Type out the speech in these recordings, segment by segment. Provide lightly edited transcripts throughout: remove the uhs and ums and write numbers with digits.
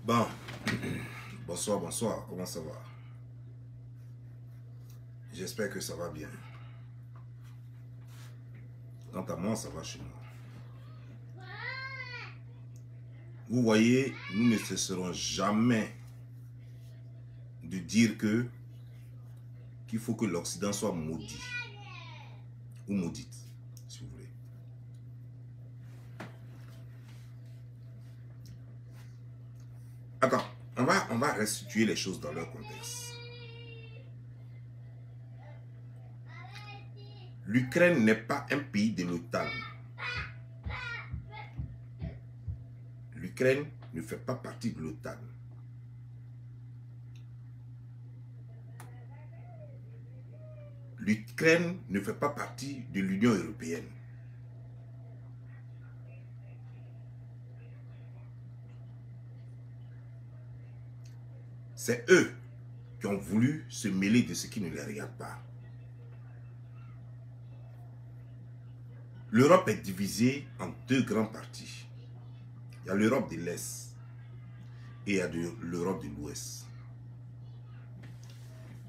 Bon, bonsoir, bonsoir, comment ça va? J'espère que ça va bien. Quant à moi, ça va chez moi. Vous voyez, nous ne cesserons jamais de dire qu'il faut que l'Occident soit maudit ou maudite, si vous voulez. Attends, on va restituer les choses dans leur contexte. L'Ukraine n'est pas un pays de l'OTAN. L'Ukraine ne fait pas partie de l'OTAN. L'Ukraine ne fait pas partie de l'Union européenne. C'est eux qui ont voulu se mêler de ce qui ne les regarde pas. L'Europe est divisée en deux grandes parties. Il y a l'Europe de l'Est et il y a l'Europe de l'Ouest.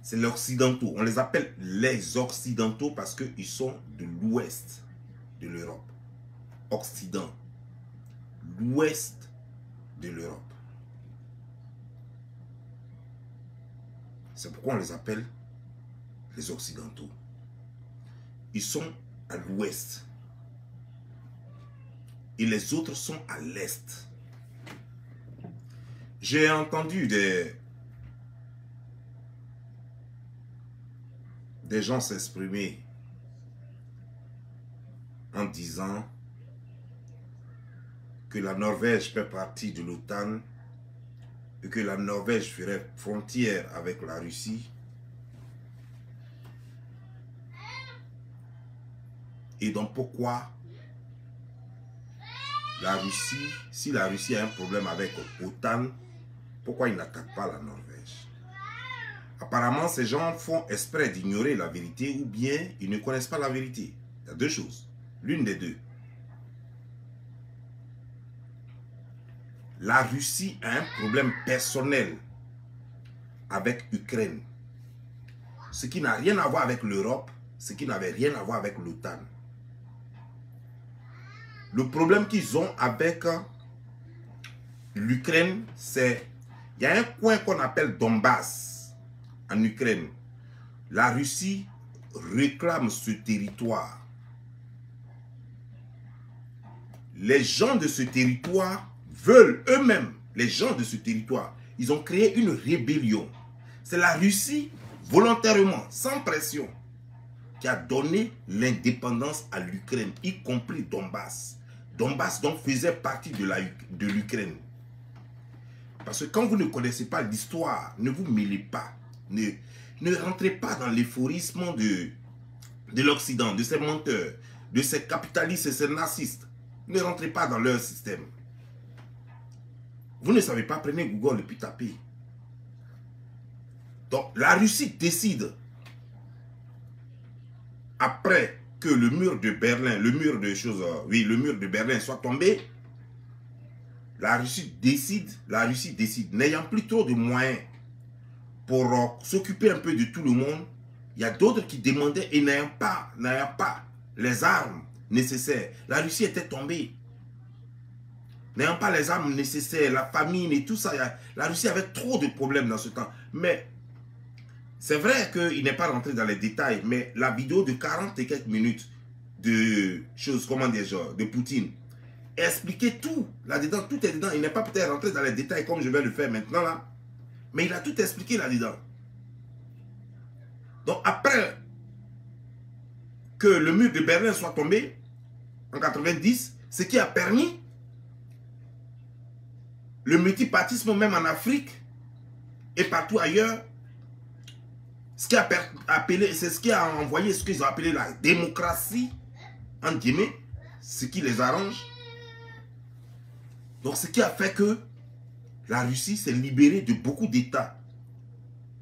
C'est les Occidentaux. On les appelle les Occidentaux parce qu'ils sont de l'Ouest de l'Europe. Occident. L'Ouest de l'Europe. C'est pourquoi on les appelle les Occidentaux. Ils sont à l'Ouest. Et les autres sont à l'Est. J'ai entendu des gens s'exprimer en disant que la Norvège fait partie de l'OTAN et que la Norvège ferait frontière avec la Russie. Et donc pourquoi la Russie, si la Russie a un problème avec l'OTAN, pourquoi ils n'attaquent pas la Norvège? Apparemment, ces gens font exprès d'ignorer la vérité ou bien ils ne connaissent pas la vérité. Il y a deux choses. L'une des deux. La Russie a un problème personnel avec l'Ukraine. Ce qui n'a rien à voir avec l'Europe, ce qui n'avait rien à voir avec l'OTAN. Le problème qu'ils ont avec l'Ukraine, c'est il y a un coin qu'on appelle Donbass en Ukraine. La Russie réclame ce territoire. Les gens de ce territoire veulent eux-mêmes, les gens de ce territoire, ils ont créé une rébellion. C'est la Russie, volontairement, sans pression, qui a donné l'indépendance à l'Ukraine, y compris Donbass. Donbass donc faisait partie de l'Ukraine. Parce que quand vous ne connaissez pas l'histoire, ne vous mêlez pas. Ne rentrez pas dans l'éphorisme de l'Occident, de ces menteurs, de ces capitalistes et ces narcissistes. Ne rentrez pas dans leur système. Vous ne savez pas, prenez Google et puis tapez. Donc la Russie décide, après que le mur de Berlin, le mur de Berlin soit tombé, la Russie décide, n'ayant plus trop de moyens pour s'occuper un peu de tout le monde, il y a d'autres qui demandaient et n'ayant pas les armes nécessaires. La Russie était tombée. N'ayant pas les armes nécessaires, la famine et tout ça, la Russie avait trop de problèmes dans ce temps. Mais c'est vrai qu'il n'est pas rentré dans les détails, mais la vidéo de 40 et quelques minutes de choses, comment dire, genre, de Poutine, expliquait tout là-dedans, tout est dedans. Il n'est pas peut-être rentré dans les détails comme je vais le faire maintenant là, mais il a tout expliqué là-dedans. Donc après que le mur de Berlin soit tombé, en 90, ce qui a permis le multipartisme même en Afrique et partout ailleurs, c'est ce qui a envoyé ce qu'ils ont appelé la démocratie, en guillemets, ce qui les arrange. Donc ce qui a fait que la Russie s'est libérée de beaucoup d'États,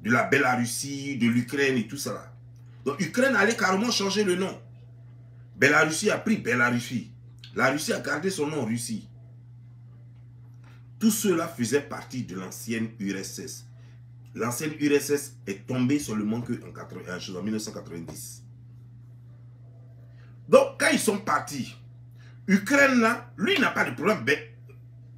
de la Bélarussie, de l'Ukraine et tout ça. Donc l'Ukraine allait carrément changer le nom. Bélarussie a pris Bélarussie. La Russie a gardé son nom Russie. Tout cela faisait partie de l'ancienne URSS. L'ancienne URSS est tombée seulement en 1990. Donc, quand ils sont partis, Ukraine, là, lui, n'a pas de problème.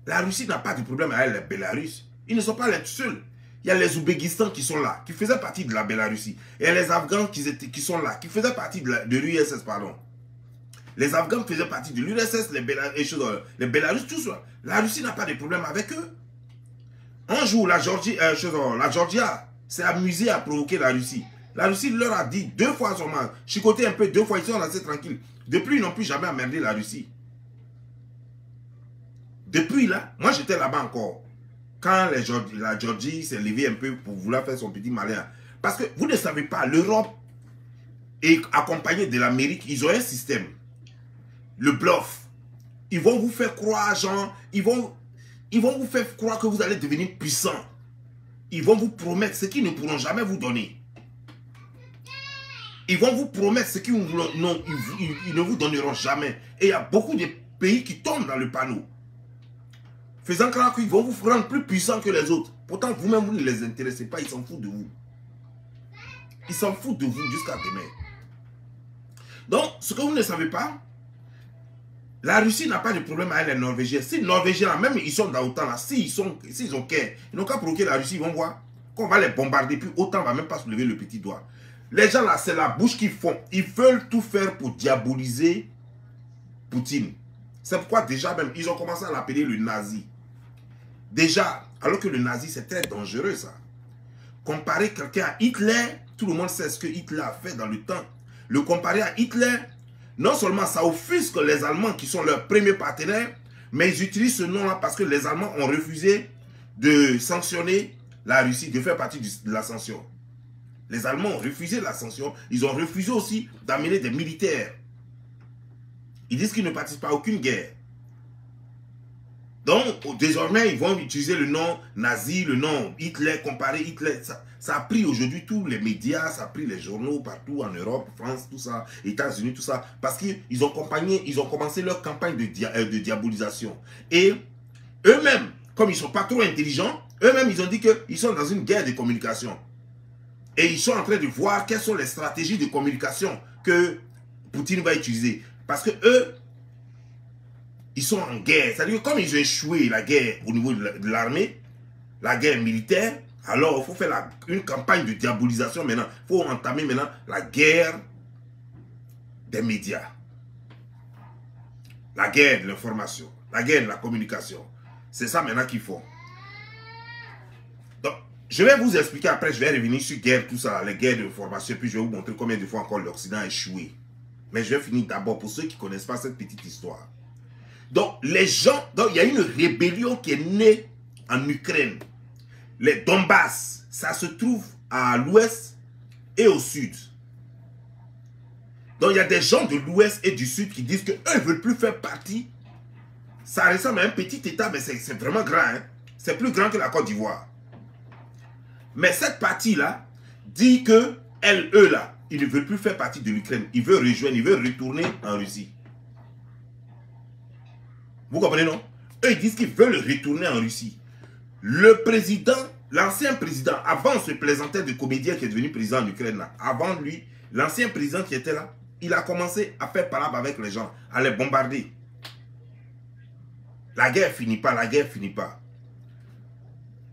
La Russie n'a pas de problème avec la Bélarus. Ils ne sont pas les seuls. Il y a les Ouzbékistan qui sont là, qui faisaient partie de la Bélarussie. Et les Afghans qui sont là, qui faisaient partie de l'URSS, pardon. Les Afghans faisaient partie de l'URSS, les Bélarus, tout ça. La Russie n'a pas de problème avec eux. Un jour, la Georgia s'est amusée à provoquer la Russie. La Russie leur a dit 2 fois seulement, chicoté un peu 2 fois, ils sont restés tranquilles. Depuis, ils n'ont plus jamais emmerdé la Russie. Depuis là, moi j'étais là-bas encore. Quand la Georgie s'est levée un peu pour vouloir faire son petit malin. Parce que vous ne savez pas, l'Europe est accompagnée de l'Amérique, ils ont un système. Le bluff. Ils vont vous faire croire, genre, ils vont vous faire croire que vous allez devenir puissant. Ils vont vous promettre ce qu'ils ne pourront jamais vous donner. Ils vont vous promettre ce qu'ils ne vous donneront jamais. Et il y a beaucoup de pays qui tombent dans le panneau. Faisant croire qu'ils vont vous rendre plus puissant que les autres. Pourtant, vous-même, vous ne les intéressez pas. Ils s'en foutent de vous. Ils s'en foutent de vous jusqu'à demain. Donc, ce que vous ne savez pas, la Russie n'a pas de problème avec les Norvégiens. Si les Norvégiens, même ils sont dans l'OTAN, s'ils ont qu'à, ils n'ont qu'à provoquer la Russie, ils vont voir qu'on va les bombarder, puis OTAN ne va même pas soulever le petit doigt. Les gens là, c'est la bouche qu'ils font. Ils veulent tout faire pour diaboliser Poutine. C'est pourquoi déjà même, ils ont commencé à l'appeler le nazi. Déjà, alors que le nazi, c'est très dangereux ça. Comparer quelqu'un à Hitler, tout le monde sait ce que Hitler a fait dans le temps. Le comparer à Hitler, non seulement ça offusque les Allemands qui sont leurs premiers partenaires, mais ils utilisent ce nom-là parce que les Allemands ont refusé de sanctionner la Russie, de faire partie de la sanction. Les Allemands ont refusé la sanction, ils ont refusé aussi d'amener des militaires. Ils disent qu'ils ne participent pas à aucune guerre. Donc, désormais, ils vont utiliser le nom nazi, le nom Hitler, comparer Hitler. Ça a pris aujourd'hui tous les médias, ça a pris les journaux partout en Europe, France, tout ça, États-Unis, tout ça. Parce qu'ils ont commencé leur campagne de diabolisation. Et eux-mêmes, comme ils ne sont pas trop intelligents, eux-mêmes, ils ont dit qu'ils sont dans une guerre de communication. Et ils sont en train de voir quelles sont les stratégies de communication que Poutine va utiliser. Parce que eux, ils sont en guerre. C'est-à-dire que comme ils ont échoué la guerre au niveau de l'armée, la guerre militaire, alors il faut faire une campagne de diabolisation maintenant. Il faut entamer maintenant la guerre des médias. La guerre de l'information. La guerre de la communication. C'est ça maintenant qu'il faut. Donc, je vais vous expliquer après, je vais revenir sur guerre, tout ça, les guerres de l'information, puis je vais vous montrer combien de fois encore l'Occident a échoué. Mais je vais finir d'abord pour ceux qui ne connaissent pas cette petite histoire. Donc, les gens, donc il y a une rébellion qui est née en Ukraine. Les Donbass, ça se trouve à l'ouest et au sud. Donc, il y a des gens de l'ouest et du sud qui disent qu'eux ne veulent plus faire partie. Ça ressemble à un petit état, mais c'est vraiment grand. Hein? C'est plus grand que la Côte d'Ivoire. Mais cette partie-là dit que eux là, ils ne veulent plus faire partie de l'Ukraine. Ils veulent rejoindre, ils veulent retourner en Russie. Vous comprenez, non? Eux, ils disent qu'ils veulent retourner en Russie. Le président, l'ancien président, avant ce plaisantin de comédien qui est devenu président en Ukraine, là, avant lui, l'ancien président qui était là, il a commencé à faire palabre avec les gens, à les bombarder. La guerre finit pas, la guerre finit pas.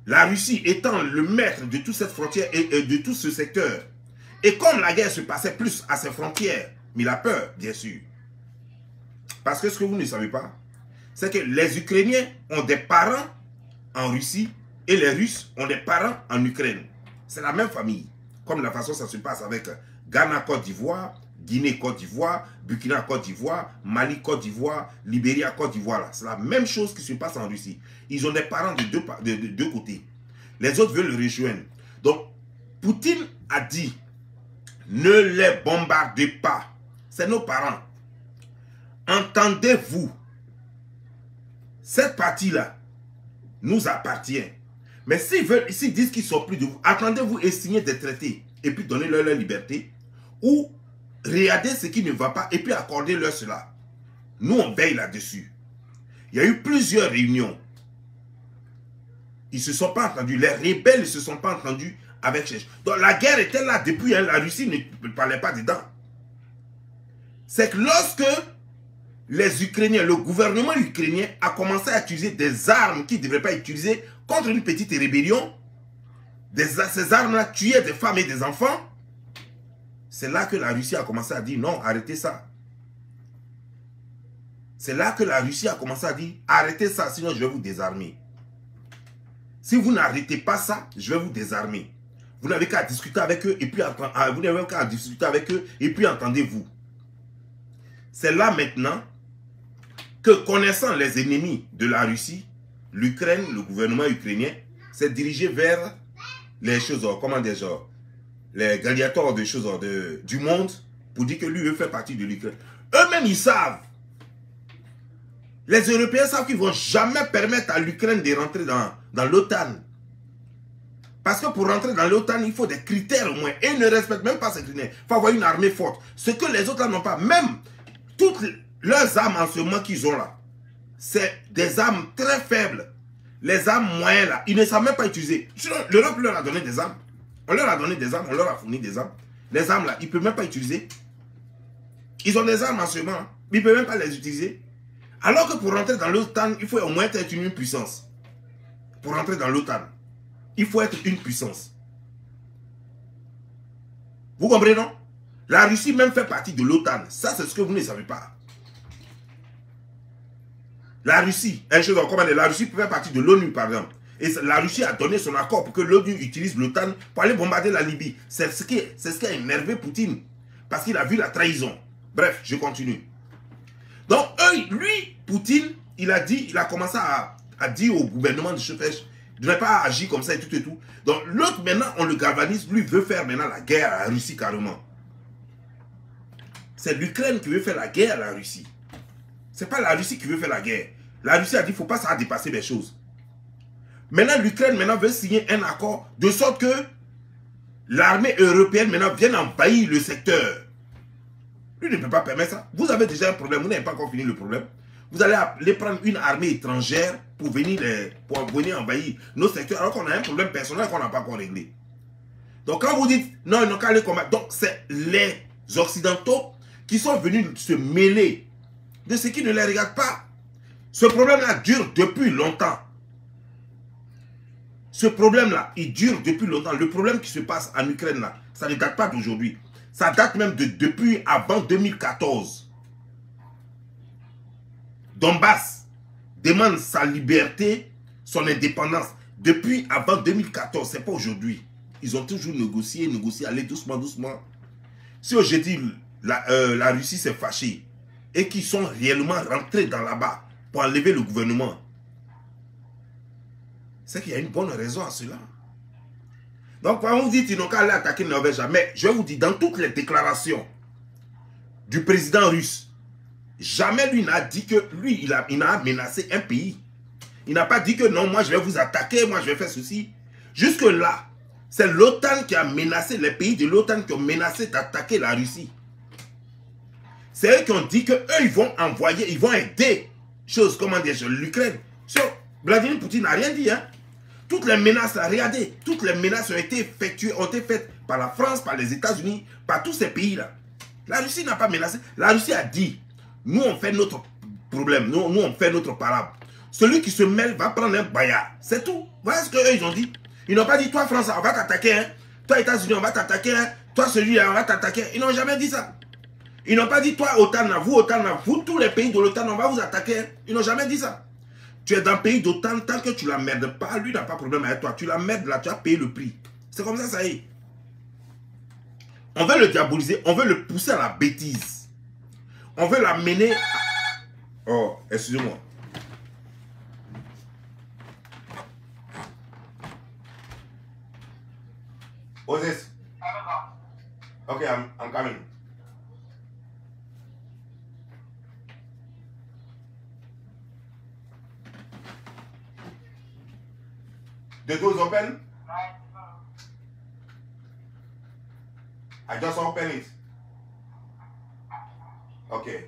La Russie étant le maître de toute cette frontière et de tout ce secteur, et comme la guerre se passait plus à ses frontières, mais il a peur, bien sûr. Parce que ce que vous ne savez pas, c'est que les Ukrainiens ont des parents en Russie et les Russes ont des parents en Ukraine. C'est la même famille. Comme la façon ça se passe avec Ghana, Côte d'Ivoire, Guinée, Côte d'Ivoire, Burkina, Côte d'Ivoire, Mali, Côte d'Ivoire, Libéria, Côte d'Ivoire. C'est la même chose qui se passe en Russie. Ils ont des parents de deux côtés. Les autres veulent le rejoindre. Donc, Poutine a dit, ne les bombardez pas. C'est nos parents. Entendez-vous. Cette partie-là nous appartient. Mais s'ils disent qu'ils ne sont plus de vous, attendez-vous et signez des traités. Et puis donnez-leur leur liberté. Ou regardez ce qui ne va pas et puis accordez-leur cela. Nous, on veille là-dessus. Il y a eu plusieurs réunions. Ils ne se sont pas entendus. Les rebelles ne se sont pas entendus avec Chech. Donc la guerre était là depuis. Hein, la Russie ne parlait pas dedans. C'est que lorsque les Ukrainiens, le gouvernement ukrainien a commencé à utiliser des armes qu'il ne devrait pas utiliser contre une petite rébellion, ces armes-là tuaient des femmes et des enfants, c'est là que la Russie a commencé à dire non, arrêtez ça. C'est là que la Russie a commencé à dire arrêtez ça, sinon je vais vous désarmer. Si vous n'arrêtez pas ça, je vais vous désarmer. Vous n'avez qu'à discuter avec eux et puis entendez-vous. C'est là maintenant que, connaissant les ennemis de la Russie, l'Ukraine, le gouvernement ukrainien, s'est dirigé vers les choses, comment dire, genre, les gladiateurs de choses du monde, pour dire que lui, fait partie de l'Ukraine. Eux-mêmes, ils savent. Les Européens savent qu'ils ne vont jamais permettre à l'Ukraine de rentrer dans l'OTAN. Parce que pour rentrer dans l'OTAN, il faut des critères au moins. Et ils ne respectent même pas ces critères. Il faut avoir une armée forte. Ce que les autres n'ont pas. Même toutes leurs armes en ce moment qu'ils ont là, c'est des armes très faibles. Les armes moyennes là, ils ne savent même pas utiliser. L'Europe leur a donné des armes. On leur a donné des armes, on leur a fourni des armes. Les armes là, ils ne peuvent même pas utiliser. Ils ont des armes en ce moment, hein, mais ils ne peuvent même pas les utiliser. Alors que pour rentrer dans l'OTAN, il faut au moins être une puissance. Pour rentrer dans l'OTAN, il faut être une puissance. Vous comprenez, non? La Russie même fait partie de l'OTAN. Ça, c'est ce que vous ne savez pas. La Russie, la Russie fait partie de l'ONU, par exemple. Et la Russie a donné son accord pour que l'ONU utilise l'OTAN pour aller bombarder la Libye. C'est ce qui a énervé Poutine. Parce qu'il a vu la trahison. Bref, je continue. Donc, lui, Poutine, il a commencé à dire au gouvernement de Chefech de ne pas agir comme ça et tout et tout. Donc, l'autre, maintenant, on le galvanise. Lui, veut faire maintenant la guerre à la Russie, carrément. C'est l'Ukraine qui veut faire la guerre à la Russie. C'est pas la Russie qui veut faire la guerre. La Russie a dit qu'il ne faut pas ça dépasser les choses. Maintenant, l'Ukraine veut signer un accord de sorte que l'armée européenne maintenant vienne envahir le secteur. Lui ne peut pas permettre ça. Vous avez déjà un problème, vous n'avez pas encore fini le problème. Vous allez aller prendre une armée étrangère pour venir envahir nos secteurs alors qu'on a un problème personnel qu'on n'a pas encore réglé. Donc quand vous dites non, ils n'ont qu'à aller combattre, donc c'est les Occidentaux qui sont venus se mêler de ce qui ne les regarde pas. Ce problème-là dure depuis longtemps. Ce problème-là, il dure depuis longtemps. Le problème qui se passe en Ukraine, là, ça ne date pas d'aujourd'hui. Ça date même depuis avant 2014. Donbass demande sa liberté, son indépendance. Depuis avant 2014, ce n'est pas aujourd'hui. Ils ont toujours négocié, aller doucement, doucement. Si aujourd'hui, la Russie s'est fâchée et qu'ils sont réellement rentrés dans là-bas pour enlever le gouvernement, c'est qu'il y a une bonne raison à cela. Donc, quand vous dites qu'ils n'ont qu'à aller attaquer le Norvège, mais je vous dis, dans toutes les déclarations du président russe, jamais lui n'a dit que lui, il a menacé un pays. Il n'a pas dit que non, moi je vais vous attaquer, moi je vais faire ceci. Jusque-là, c'est l'OTAN qui a menacé, les pays de l'OTAN qui ont menacé d'attaquer la Russie. C'est eux qui ont dit qu'eux, ils vont envoyer, ils vont aider, l'Ukraine. Vladimir Poutine n'a rien dit, hein. Toutes les menaces, regardez, toutes les menaces ont été faites par la France, par les États-Unis, par tous ces pays-là. La Russie n'a pas menacé. La Russie a dit, nous on fait notre problème, nous on fait notre parable. Celui qui se mêle va prendre un baillard. C'est tout. Voilà ce qu'eux ils ont dit. Ils n'ont pas dit, toi France, on va t'attaquer, hein. Toi États-Unis, on va t'attaquer, hein. Toi celui-là, on va t'attaquer. Ils n'ont jamais dit ça. Ils n'ont pas dit, toi OTAN, vous tous les pays de l'OTAN, on va vous attaquer. Hein. Ils n'ont jamais dit ça. Tu es dans le pays d'OTAN, tant que tu la merdes pas, lui n'a pas de problème avec toi. Tu la merdes là, tu as payé le prix. C'est comme ça, ça y est. On veut le diaboliser, on veut le pousser à la bêtise. On veut l'amener à... Oh, excusez-moi. What's this? Okay, I'm coming. The door is open? I just open it. Okay.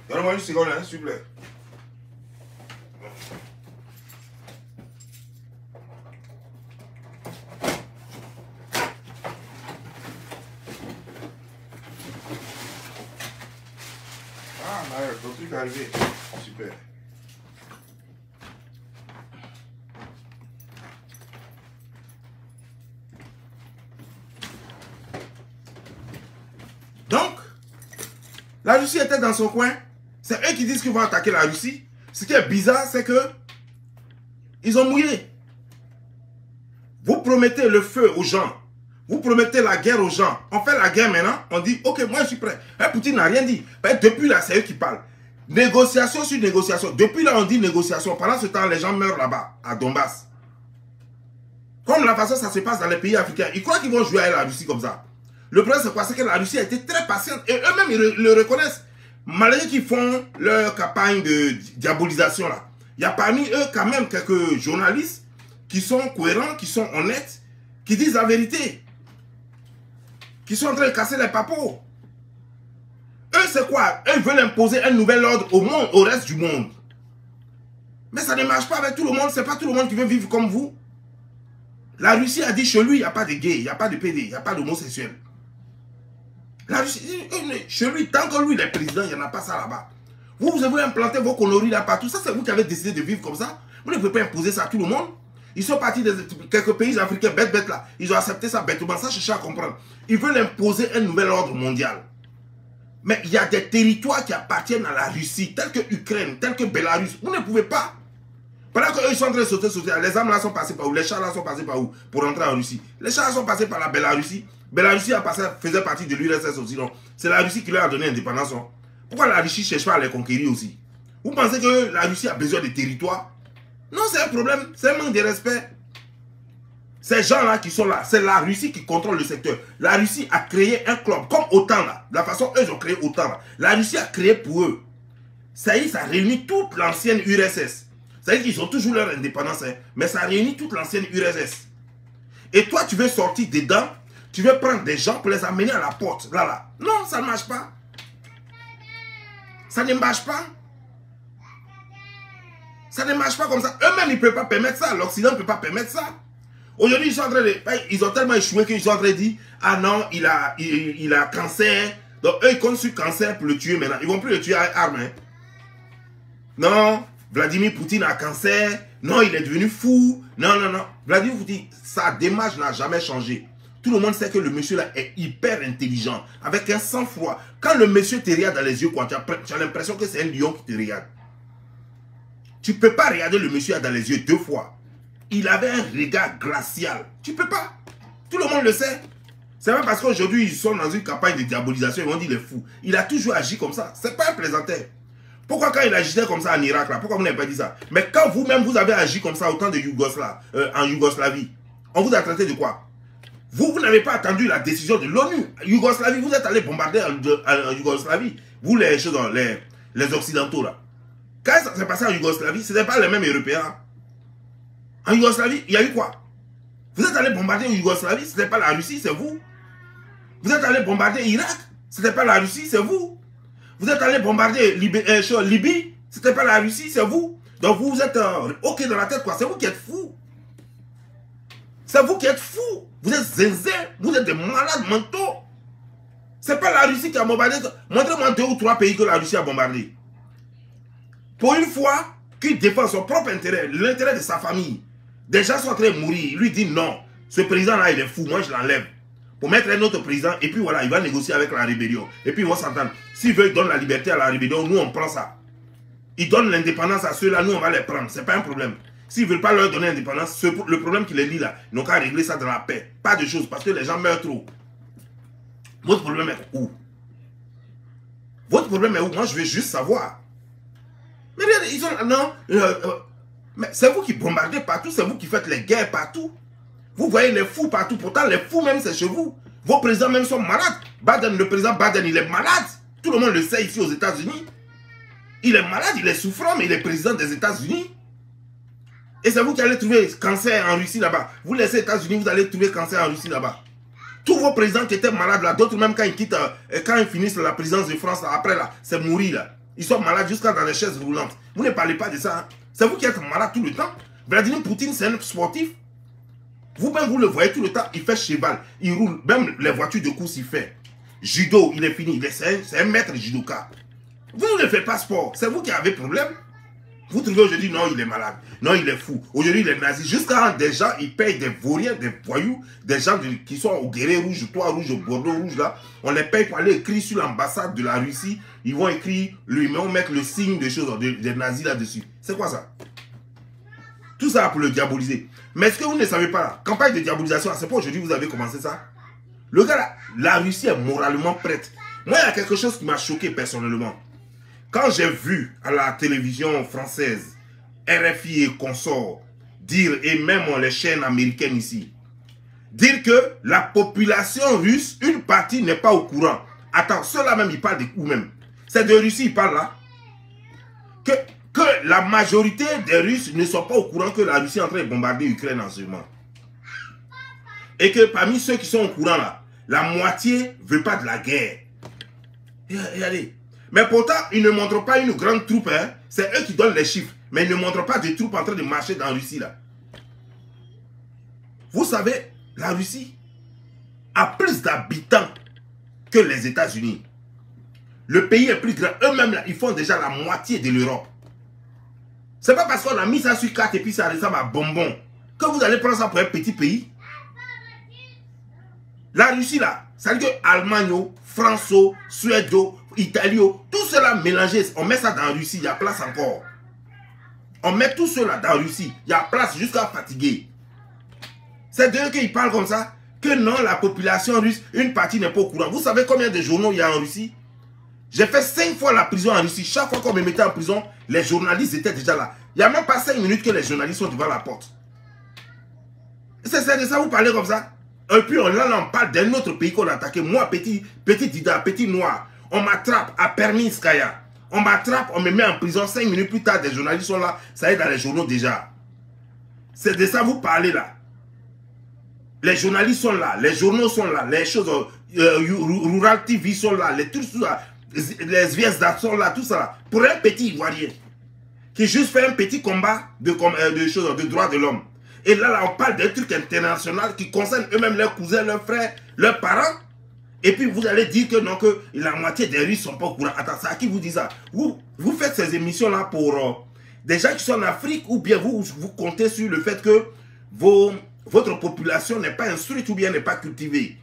Donne-moi une seconde, hein, s'il vous plaît. Ah, là, ton truc est arrivé. Super. Donc, la Russie était dans son coin. C'est eux qui disent qu'ils vont attaquer la Russie. Ce qui est bizarre, c'est que ils ont mouillé. Vous promettez le feu aux gens. Vous promettez la guerre aux gens. On fait la guerre maintenant. On dit, ok, moi je suis prêt. Poutine n'a rien dit. Depuis là, c'est eux qui parlent. Négociation sur négociation. Depuis là, on dit négociation. Pendant ce temps, les gens meurent là-bas, à Donbass. Comme la façon ça se passe dans les pays africains. Ils croient qu'ils vont jouer à la Russie comme ça. Le problème, c'est quoi? C'est que la Russie a été très patiente. Et eux-mêmes, ils le reconnaissent. Malgré qu'ils font leur campagne de diabolisation là. Il y a parmi eux quand même quelques journalistes qui sont cohérents, qui sont honnêtes, qui disent la vérité. Qui sont en train de casser les papeaux. Eux, c'est quoi? Eux veulent imposer un nouvel ordre au monde, au reste du monde. Mais ça ne marche pas avec tout le monde. C'est pas tout le monde qui veut vivre comme vous. La Russie a dit chez lui, il n'y a pas de gay, il n'y a pas de PD, il n'y a pas d'homosexuel. La Russie, chez lui, tant que lui, il est président, il n'y en a pas ça là-bas. Vous avez implanté vos conneries là partout. Ça, c'est vous qui avez décidé de vivre comme ça. Vous ne pouvez pas imposer ça à tout le monde. Ils sont partis de quelques pays africains bêtes là. Ils ont accepté ça bêtement. Ça, chercher à comprendre. Ils veulent imposer un nouvel ordre mondial. Mais il y a des territoires qui appartiennent à la Russie, tels que l'Ukraine, tels que Bélarus. Vous ne pouvez pas. Pendant qu'eux, ils sont en train de sauter, les armes là sont passées par où? Les chars là sont passés par où? Pour rentrer en Russie. Les chars sont passés par la Bélarussie. Bélarussie faisait partie de l'URSS aussi. C'est la Russie qui leur a donné l'indépendance. Pourquoi la Russie ne cherche pas à les conquérir aussi? Vous pensez que la Russie a besoin de territoires? Non, c'est un problème. C'est un manque de respect. Ces gens-là qui sont là, c'est la Russie qui contrôle le secteur. La Russie a créé un club, comme OTAN là. De la façon eux ont créé OTAN là. La Russie a créé pour eux. Ça y est, ça réunit toute l'ancienne URSS. Ça veut dire qu'ils ont toujours leur indépendance, hein, mais ça réunit toute l'ancienne URSS. Et toi, tu veux sortir dedans, tu veux prendre des gens pour les amener à la porte, là. Non, ça ne marche pas. Ça ne marche pas. Ça ne marche pas comme ça. Eux-mêmes, ils ne peuvent pas permettre ça. L'Occident ne peut pas permettre ça. Aujourd'hui, ils sont en train de... Ils ont tellement échoué qu'ils sont en train de dire, ah non, il a cancer. Donc, eux, ils comptent sur cancer pour le tuer maintenant. Ils ne vont plus le tuer à armes. Hein. Non. Vladimir Poutine a cancer. Non, il est devenu fou. Non. Vladimir Poutine, sa démarche n'a jamais changé. Tout le monde sait que le monsieur là est hyper intelligent. Avec un sang-froid. Quand le monsieur te regarde dans les yeux, tu as l'impression que c'est un lion qui te regarde. Tu ne peux pas regarder le monsieur dans les yeux deux fois. Il avait un regard glacial. Tu ne peux pas. Tout le monde le sait. C'est pas parce qu'aujourd'hui ils sont dans une campagne de diabolisation, ils vont dire il est fou. Il a toujours agi comme ça. C'est pas un plaisantin. Pourquoi quand il agissait comme ça en Irak, là, pourquoi vous n'avez pas dit ça? Mais quand vous-même, vous avez agi comme ça au temps de en Yougoslavie, on vous a traité de quoi? Vous n'avez pas attendu la décision de l'ONU. Yougoslavie, vous êtes allé bombarder en Yougoslavie. Vous, les Occidentaux, là. Quand ça s'est passé en Yougoslavie, ce n'était pas les mêmes Européens. En Yougoslavie, il y a eu quoi? Vous êtes allé bombarder en Yougoslavie, ce n'était pas la Russie, c'est vous. Vous êtes allé bombarder Irak, ce n'était pas la Russie, c'est vous. Vous êtes allé bombarder Libye, c'était pas la Russie, c'est vous. Donc vous êtes ok dans la tête, quoi. C'est vous qui êtes fous. C'est vous qui êtes fous. Vous êtes zinzin, vous êtes des malades mentaux. C'est pas la Russie qui a bombardé. Montrez-moi 2 ou 3 pays que la Russie a bombardé. Pour une fois, qu'il défend son propre intérêt, l'intérêt de sa famille. Des gens sont en train de mourir. Il lui dit non, ce président-là, il est fou, moi je l'enlève. Pour mettre un autre président, et puis voilà, il va négocier avec la rébellion. Et puis ils vont s'entendre. S'il veut, il donne la liberté à la rébellion, nous on prend ça. Il donne l'indépendance à ceux-là, nous on va les prendre. C'est pas un problème. S'ils ne veulent pas leur donner l'indépendance, le problème qui les lie là, ils n'ont qu'à régler ça dans la paix. Pas de choses, parce que les gens meurent trop. Votre problème est où? Votre problème est où? Moi je veux juste savoir. Mais ils sont... Non. Mais c'est vous qui bombardez partout, c'est vous qui faites les guerres partout. Vous voyez les fous partout. Pourtant, les fous même, c'est chez vous. Vos présidents même sont malades. Biden, le président Biden, il est malade. Tout le monde le sait ici aux États-Unis. Il est malade, il est souffrant, mais il est président des États-Unis. Et c'est vous qui allez trouver cancer en Russie là-bas. Vous laissez les États-Unis, vous allez trouver cancer en Russie là-bas. Tous vos présidents qui étaient malades, là, d'autres même quand ils quittent, quand ils finissent la présidence de France, là, après, là, c'est mourir, là. Ils sont malades jusqu'à dans les chaises roulantes. Vous ne parlez pas de ça. Hein? C'est vous qui êtes malade tout le temps. Vladimir Poutine, c'est un sportif. Vous-même, vous le voyez tout le temps. Il fait cheval. Il roule. Même les voitures de course, il fait. Judo, il est fini. C'est un maître judoka. Vous ne faites pas sport. C'est vous qui avez problème. Vous trouvez aujourd'hui, non, il est malade. Non, il est fou. Aujourd'hui, il est nazi. Jusqu'à des gens, ils payent des vauriens, des voyous, des gens qui sont au Guéret Rouge, Toit Rouge, au Bordeaux Rouge, là. On les paye pour aller écrire sur l'ambassade de la Russie. Ils vont écrire, ils vont mettre le signe des choses, des nazis là-dessus. C'est quoi ça? Tout ça pour le diaboliser. Mais ce que vous ne savez pas, là, campagne de diabolisation, c'est pas aujourd'hui que vous avez commencé ça. Le gars là, la Russie est moralement prête. Moi, il y a quelque chose qui m'a choqué personnellement. Quand j'ai vu à la télévision française, RFI et consorts, dire, et même les chaînes américaines ici, dire que la population russe, une partie n'est pas au courant. Attends, ceux-là même, ils parlent de où même? C'est de Russie, ils parlent là. Que la majorité des Russes ne sont pas au courant que la Russie est en train de bombarder l'Ukraine en ce moment. Et que parmi ceux qui sont au courant là, la moitié ne veut pas de la guerre. Regardez. Mais pourtant, ils ne montrent pas une grande troupe. Hein. C'est eux qui donnent les chiffres. Mais ils ne montrent pas de troupes en train de marcher dans la Russie là. Vous savez, la Russie a plus d'habitants que les États-Unis. Le pays est plus grand. Eux-mêmes, là, ils font déjà la moitié de l'Europe. C'est pas parce qu'on a mis ça sur carte et puis ça ressemble à bonbon que vous allez prendre ça pour un petit pays. La Russie, là, ça veut dire que Allemagne, France, Suède, Italie, tout cela mélangé, on met ça dans la Russie, il y a place encore. On met tout cela dans la Russie, il y a place jusqu'à fatiguer. C'est d'eux qu'ils parlent comme ça, que non, la population russe, une partie n'est pas au courant. Vous savez combien de journaux il y a en Russie? J'ai fait 5 fois la prison en Russie. Chaque fois qu'on me mettait en prison, les journalistes étaient déjà là. Il n'y a même pas 5 minutes que les journalistes sont devant la porte. C'est de ça vous parlez comme ça? Et puis là, on parle d'un autre pays qu'on a attaqué. Moi, petit Dida, petit noir, on m'attrape à Perminskaya. On m'attrape, on me met en prison. 5 minutes plus tard, des journalistes sont là. Ça est dans les journaux déjà. C'est de ça vous parlez là. Les journalistes sont là, les journaux sont là, les choses, Rural TV sont là, les trucs sont là. Les VSDA sont là, tout ça là, pour un petit Ivoirien qui juste fait un petit combat de droits de l'homme. Et là, on parle d'un truc international qui concerne eux-mêmes leurs cousins, leurs frères, leurs parents. Et puis vous allez dire que non, que la moitié des Russes ne sont pas au courant. Attends, c'est à qui vous dit ça? Vous faites ces émissions-là pour des gens qui sont en Afrique, ou bien vous comptez sur le fait que votre population n'est pas instruite ou bien n'est pas cultivée.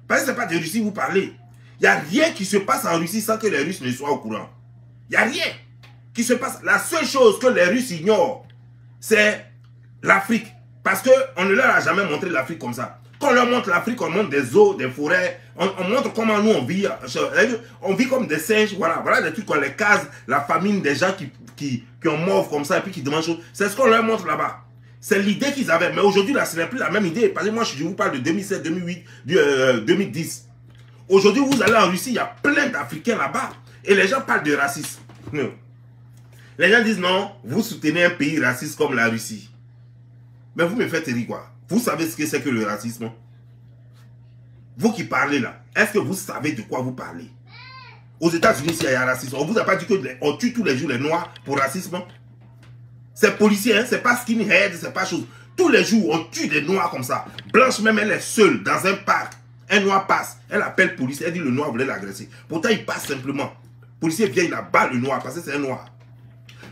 Parce que ce n'est pas de Russie vous parlez. Il n'y a rien qui se passe en Russie sans que les Russes ne soient au courant. Il n'y a rien qui se passe. La seule chose que les Russes ignorent, c'est l'Afrique. Parce qu'on ne leur a jamais montré l'Afrique comme ça. Quand on leur montre l'Afrique, on montre des eaux, des forêts. On montre comment nous on vit. On vit comme des singes. Voilà des trucs comme les cases, la famine, des gens qui ont mort comme ça et puis qui demandent choses. C'est ce qu'on leur montre là-bas. C'est l'idée qu'ils avaient. Mais aujourd'hui, là, ce n'est plus la même idée. Parce que moi, je vous parle de 2007, 2008, 2010. Aujourd'hui, vous allez en Russie, il y a plein d'Africains là-bas. Et les gens parlent de racisme. Les gens disent non, vous soutenez un pays raciste comme la Russie. Mais vous me faites rire quoi? Vous savez ce que c'est que le racisme? Vous qui parlez là, est-ce que vous savez de quoi vous parlez? Aux États-Unis, s'il y a racisme, on ne vous a pas dit qu'on tue tous les jours les Noirs pour racisme? C'est policier, hein? C'est pas skinhead, c'est pas chose. Tous les jours, on tue des Noirs comme ça. Blanche même, elle est seule dans un parc. Un Noir passe, elle appelle police, elle dit le Noir voulait l'agresser. Pourtant, il passe simplement. Le policier vient, il abat le Noir parce que c'est un Noir.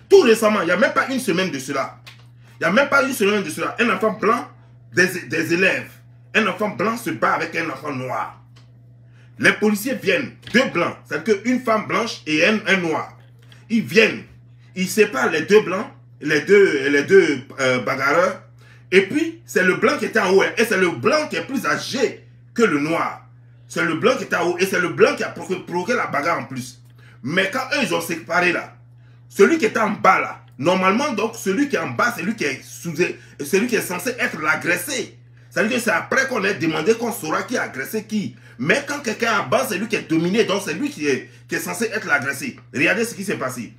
Tout récemment, il n'y a même pas une semaine de cela. Il n'y a même pas une semaine de cela. Un enfant blanc, des élèves. Un enfant blanc se bat avec un enfant noir. Les policiers viennent, 2 blancs, c'est-à-dire qu'une femme blanche et un noir. Ils viennent, ils séparent les 2 blancs, les deux bagarreurs. Et puis, c'est le blanc qui était en haut. Et c'est le blanc qui est plus âgé que le noir. C'est le blanc qui est en haut. Et c'est le blanc qui a provoqué la bagarre en plus. Mais quand eux, ils ont séparé là, celui qui est en bas là, normalement donc, celui qui est en bas, c'est lui qui est celui qui est censé être l'agressé. C'est-à-dire que c'est après qu'on ait demandé qu'on saura qui a agressé qui. Mais quand quelqu'un est en bas, c'est lui qui est dominé, donc c'est lui qui est censé être l'agressé. Regardez ce qui s'est passé.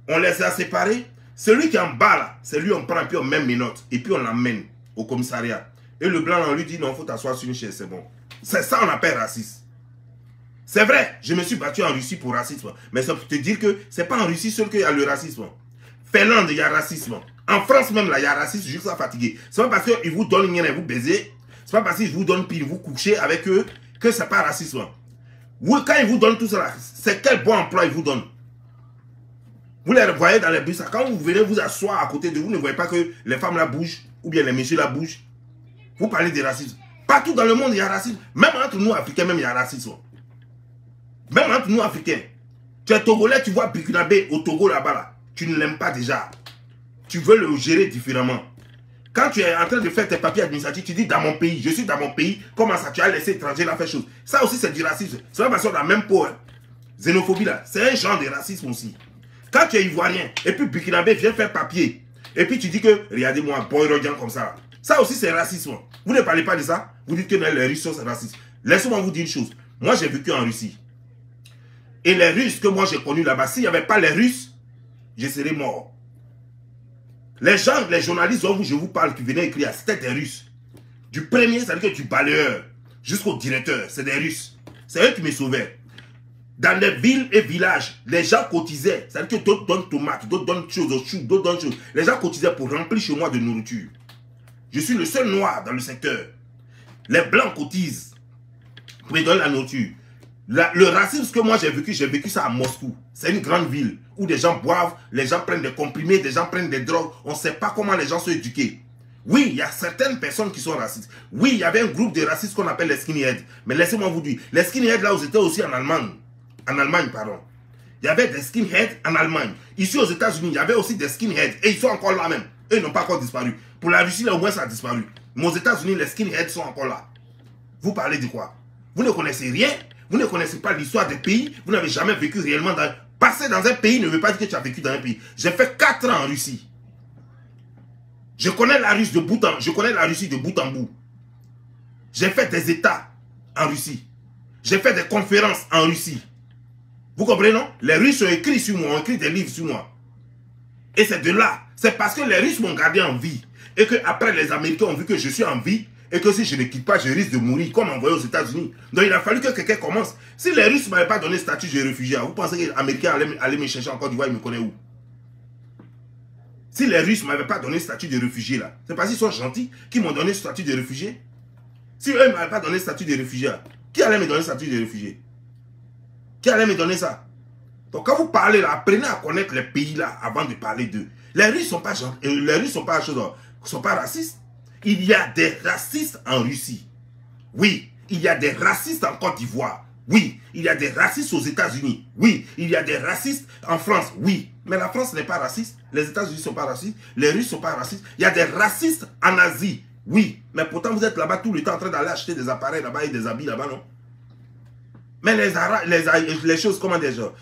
On les a séparés. Celui qui est en bas là, c'est lui on prend, puis on met mes notes. Et puis on l'amène au commissariat. Et le blanc, on lui dit non, il faut t'asseoir sur une chaise, c'est bon. C'est ça qu'on appelle racisme. C'est vrai, je me suis battu en Russie pour racisme. Mais ça pour te dire que c'est pas en Russie seul qu'il y a le racisme. Finlande, il y a racisme. En France même, là, il y a racisme jusqu'à fatiguer. C'est pas parce qu'ils vous donnent rien et vous baiser. C'est pas parce qu'ils vous donnent pile, vous couchez avec eux que c'est pas racisme. Oui, quand ils vous donnent tout cela, c'est quel bon emploi ils vous donnent. Vous les voyez dans les bus, quand vous venez vous asseoir à côté de vous, ne voyez pas que les femmes là bougent, ou bien les messieurs là bougent. Vous parlez de racisme. Partout dans le monde, il y a racisme. Même entre nous, Africains, même il y a racisme. Même entre nous, Africains. Tu es Togolais, tu vois Burkinabé au Togo là-bas, là. Tu ne l'aimes pas déjà. Tu veux le gérer différemment. Quand tu es en train de faire tes papiers administratifs, tu dis dans mon pays, je suis dans mon pays, comment ça tu as laissé étranger là faire chose. Ça aussi c'est du racisme. C'est pas parce qu'on a la même peau. Hein. Xénophobie là, c'est un genre de racisme aussi. Quand tu es ivoirien, et puis Burkinabé vient faire papier, et puis tu dis que, regardez-moi, boy Rodian comme ça. Ça aussi c'est racisme. Vous ne parlez pas de ça, vous dites que les Russes sont racistes. Laissez-moi vous dire une chose. Moi j'ai vécu en Russie. Et les Russes que moi j'ai connus là-bas, s'il n'y avait pas les Russes, je serais mort. Les gens, les journalistes dont je vous parle qui venaient écrire, c'était des Russes. Du premier, c'est-à-dire que du balayeur jusqu'au directeur, c'est des Russes. C'est eux qui me sauvaient. Dans les villes et villages, les gens cotisaient. C'est-à-dire que d'autres donnent tomates, d'autres donnent choses aux choux, d'autres donnent choses. Les gens cotisaient pour remplir chez moi de nourriture. Je suis le seul noir dans le secteur. Les blancs cotisent pour me donner la nourriture. Le racisme que moi j'ai vécu ça à Moscou. C'est une grande ville où des gens boivent, les gens prennent des comprimés, des gens prennent des drogues. On ne sait pas comment les gens sont éduqués. Oui, il y a certaines personnes qui sont racistes. Oui, il y avait un groupe de racistes qu'on appelle les skinheads. Mais laissez-moi vous dire, les skinheads là, vous étiez aussi en Allemagne. En Allemagne, pardon. Il y avait des skinheads en Allemagne. Ici aux États-Unis, il y avait aussi des skinheads. Et ils sont encore là même. Eux, ils n'ont pas encore disparu. Pour la Russie, là, au moins, ça a disparu. Mais aux États-Unis, les skinheads sont encore là. Vous parlez de quoi? Vous ne connaissez rien. Vous ne connaissez pas l'histoire des pays. Vous n'avez jamais vécu réellement dans... Passer dans un pays ne veut pas dire que tu as vécu dans un pays. J'ai fait 4 ans en Russie. Je connais la Russie de bout en... Je connais la Russie de bout en bout. J'ai fait des États en Russie. J'ai fait des conférences en Russie. Vous comprenez, non? Les Russes ont écrit sur moi, ont écrit des livres sur moi. Et c'est de là. C'est parce que les Russes m'ont gardé en vie. Et qu'après, les Américains ont vu que je suis en vie. Et que si je ne quitte pas, je risque de mourir, comme envoyé aux États-Unis. Donc il a fallu que quelqu'un commence. Si les Russes ne m'avaient pas donné le statut de réfugié, vous pensez que les Américains allaient me chercher en Côte d'Ivoire, ils me connaissent où? Si les Russes ne m'avaient pas donné le statut de réfugié, là, c'est parce qu'ils sont gentils qu'ils m'ont donné le statut de réfugié. Si eux ne m'avaient pas donné le statut de réfugié, qui allait me donner le statut de réfugié? Qui allait me donner ça? Donc quand vous parlez là, apprenez à connaître les pays là avant de parler d'eux. Les Russes ne sont pas gentils, les Russes sont pas racistes. Il y a des racistes en Russie. Oui, il y a des racistes en Côte d'Ivoire. Oui, il y a des racistes aux États-Unis. Oui, il y a des racistes en France. Oui, mais la France n'est pas raciste. Les États-Unis ne sont pas racistes. Les Russes ne sont pas racistes. Il y a des racistes en Asie. Oui, mais pourtant vous êtes là-bas tout le temps en train d'aller acheter des appareils là-bas et des habits là-bas, non? Mais les choses, comment dire,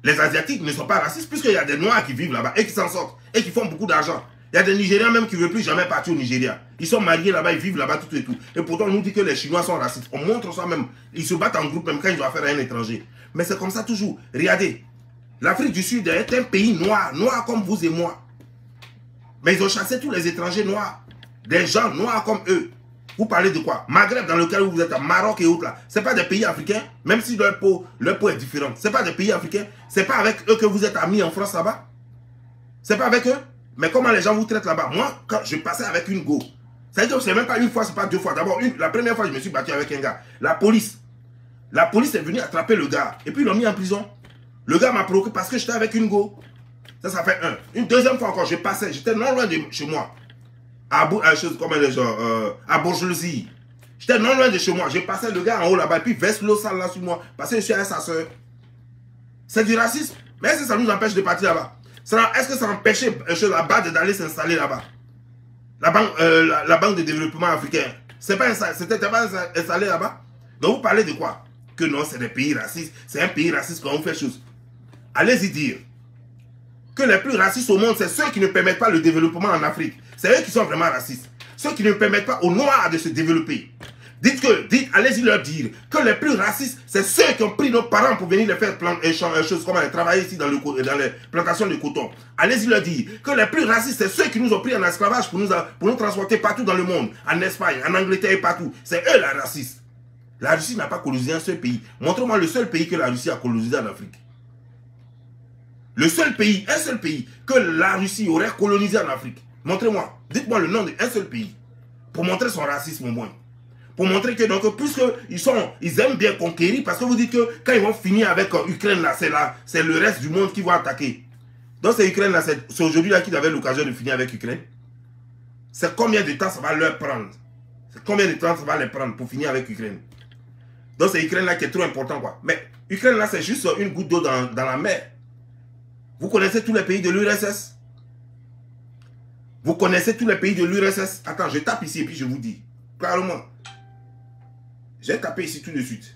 les Asiatiques ne sont pas racistes puisqu'il y a des Noirs qui vivent là-bas et qui s'en sortent et qui font beaucoup d'argent. Il y a des Nigériens même qui ne veulent plus jamais partir au Nigeria. Ils sont mariés là-bas, ils vivent là-bas tout et tout. Et pourtant, on nous dit que les Chinois sont racistes. On montre ça même. Ils se battent en groupe même quand ils doivent faire à un étranger. Mais c'est comme ça toujours. Regardez, l'Afrique du Sud est un pays noir, noir comme vous et moi. Mais ils ont chassé tous les étrangers noirs. Des gens noirs comme eux. Vous parlez de quoi? Maghreb, dans lequel vous êtes, Maroc et autres là. Ce n'est pas des pays africains, même si leur peau est différente. Ce n'est pas des pays africains. Ce n'est pas avec eux que vous êtes amis en France là-bas. Ce n'est pas avec eux. Mais comment les gens vous traitent là-bas? Moi, quand je passais avec une go, c'est-à-dire que c'est même pas une fois, c'est pas deux fois. D'abord, la première fois, je me suis battu avec un gars. La police est venue attraper le gars. Et puis, ils l'ont mis en prison. Le gars m'a provoqué parce que j'étais avec une go. Ça fait un. Une deuxième fois encore, je passais. J'étais non loin de chez moi. À Bourgeoisie. J'étais non loin de chez moi. Je passais le gars en haut là-bas. Et puis, verse l'eau sale là sur moi. Parce que je suis avec sa soeur. C'est du racisme. Mais est-ce que ça nous empêche de partir là-bas? Est-ce que ça empêchait la BAD d'aller s'installer là-bas? La banque de développement africain. C'était pas installé là-bas? Donc vous parlez de quoi? Que non, c'est des pays racistes. C'est un pays raciste quand on fait chose. Allez-y dire que les plus racistes au monde, c'est ceux qui ne permettent pas le développement en Afrique. C'est eux qui sont vraiment racistes. Ceux qui ne permettent pas aux Noirs de se développer. Allez-y leur dire que les plus racistes, c'est ceux qui ont pris nos parents pour venir les faire travailler ici dans les plantations de coton. Allez-y leur dire que les plus racistes, c'est ceux qui nous ont pris en esclavage pour nous transporter partout dans le monde, en Espagne, en Angleterre et partout. C'est eux les racistes. La Russie n'a pas colonisé un seul pays. Montrez-moi le seul pays que la Russie a colonisé en Afrique. Le seul pays, un seul pays que la Russie aurait colonisé en Afrique. Montrez-moi, dites-moi le nom d'un seul pays. Pour montrer son racisme au moins. Pour montrer que, donc, puisqu'ils aiment bien conquérir, parce que vous dites que quand ils vont finir avec Ukraine, c'est le reste du monde qui va attaquer. Donc, c'est Ukraine, là, c'est aujourd'hui là qu'ils avaient l'occasion de finir avec Ukraine. C'est combien de temps ça va leur prendre? C'est combien de temps ça va les prendre pour finir avec Ukraine? Donc, c'est Ukraine là qui est trop important, quoi. Mais Ukraine là, c'est juste une goutte d'eau dans la mer. Vous connaissez tous les pays de l'URSS? Vous connaissez tous les pays de l'URSS? Attends, je tape ici et puis je vous dis. Clairement. J'ai tapé ici tout de suite.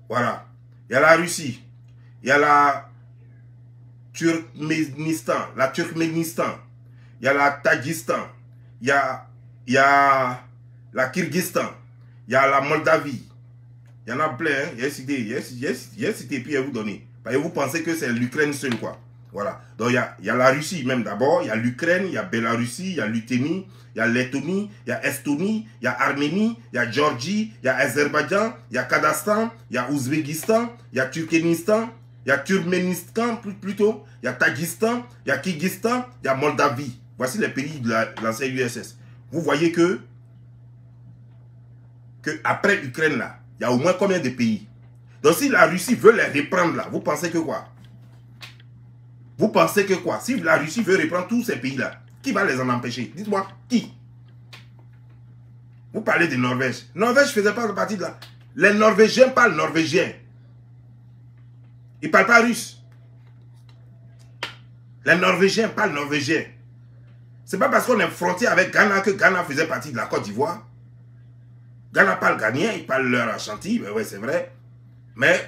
Voilà. Il y a la Russie. Il y a la Turkménistan. Il y a la Tadjikistan. Il y a la Kyrgyzstan. Il y a la Moldavie. Il y en a plein. Hein? Il y a cité, puis à vous donner. Parce que vous pensez que c'est l'Ukraine seule, quoi. Voilà. Donc, il y a la Russie même d'abord. Il y a l'Ukraine, il y a Bélarussie, il y a Lituanie, il y a Lettonie, il y a Estonie, il y a Arménie, il y a Géorgie, il y a Azerbaïdjan, il y a Kazakhstan, il y a Ouzbékistan, il y a Turkménistan, il y a Turkménistan plutôt, il y a Tadjikistan, il y a Kyrgyzstan, il y a Moldavie. Voici les pays de l'ancienne URSS. Vous voyez que après Ukraine là, il y a au moins combien de pays? Donc si la Russie veut les reprendre là, vous pensez que quoi? Vous pensez que quoi? Si la Russie veut reprendre tous ces pays-là, qui va les en empêcher? Dites-moi, qui? Vous parlez de Norvège. Norvège ne faisait pas partie de là. Les Norvégiens parlent norvégien. Ils ne parlent pas russe. Les Norvégiens parlent norvégien. Ce n'est pas parce qu'on est frontière avec Ghana que Ghana faisait partie de la Côte d'Ivoire. Ghana parle ghanéen, ils parlent leur Ashanti, oui, c'est vrai. Mais...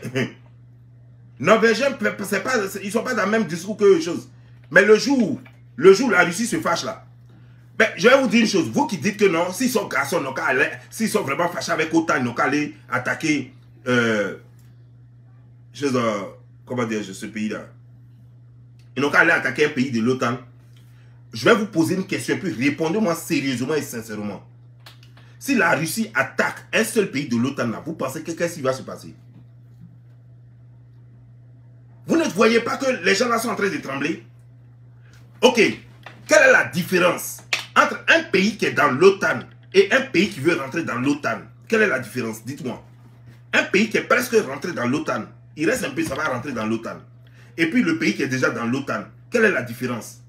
Norvégiens, ils ne sont pas dans le même discours que eux choses. Mais le jour où la Russie se fâche là, ben, je vais vous dire une chose. Vous qui dites que non, s'ils sont garçons, s'ils sont vraiment fâchés avec OTAN, ils n'ont qu'à aller attaquer comment dire, ce pays-là. Ils n'ont qu'à aller attaquer un pays de l'OTAN. Je vais vous poser une question, puis répondez-moi sérieusement et sincèrement. Si la Russie attaque un seul pays de l'OTAN là, vous pensez que qu'est-ce qui va se passer? Vous ne voyez pas que les gens là sont en train de trembler? Ok, quelle est la différence entre un pays qui est dans l'OTAN et un pays qui veut rentrer dans l'OTAN? Quelle est la différence? Dites-moi. Un pays qui est presque rentré dans l'OTAN, il reste un peu, ça va rentrer dans l'OTAN. Et puis le pays qui est déjà dans l'OTAN, quelle est la différence?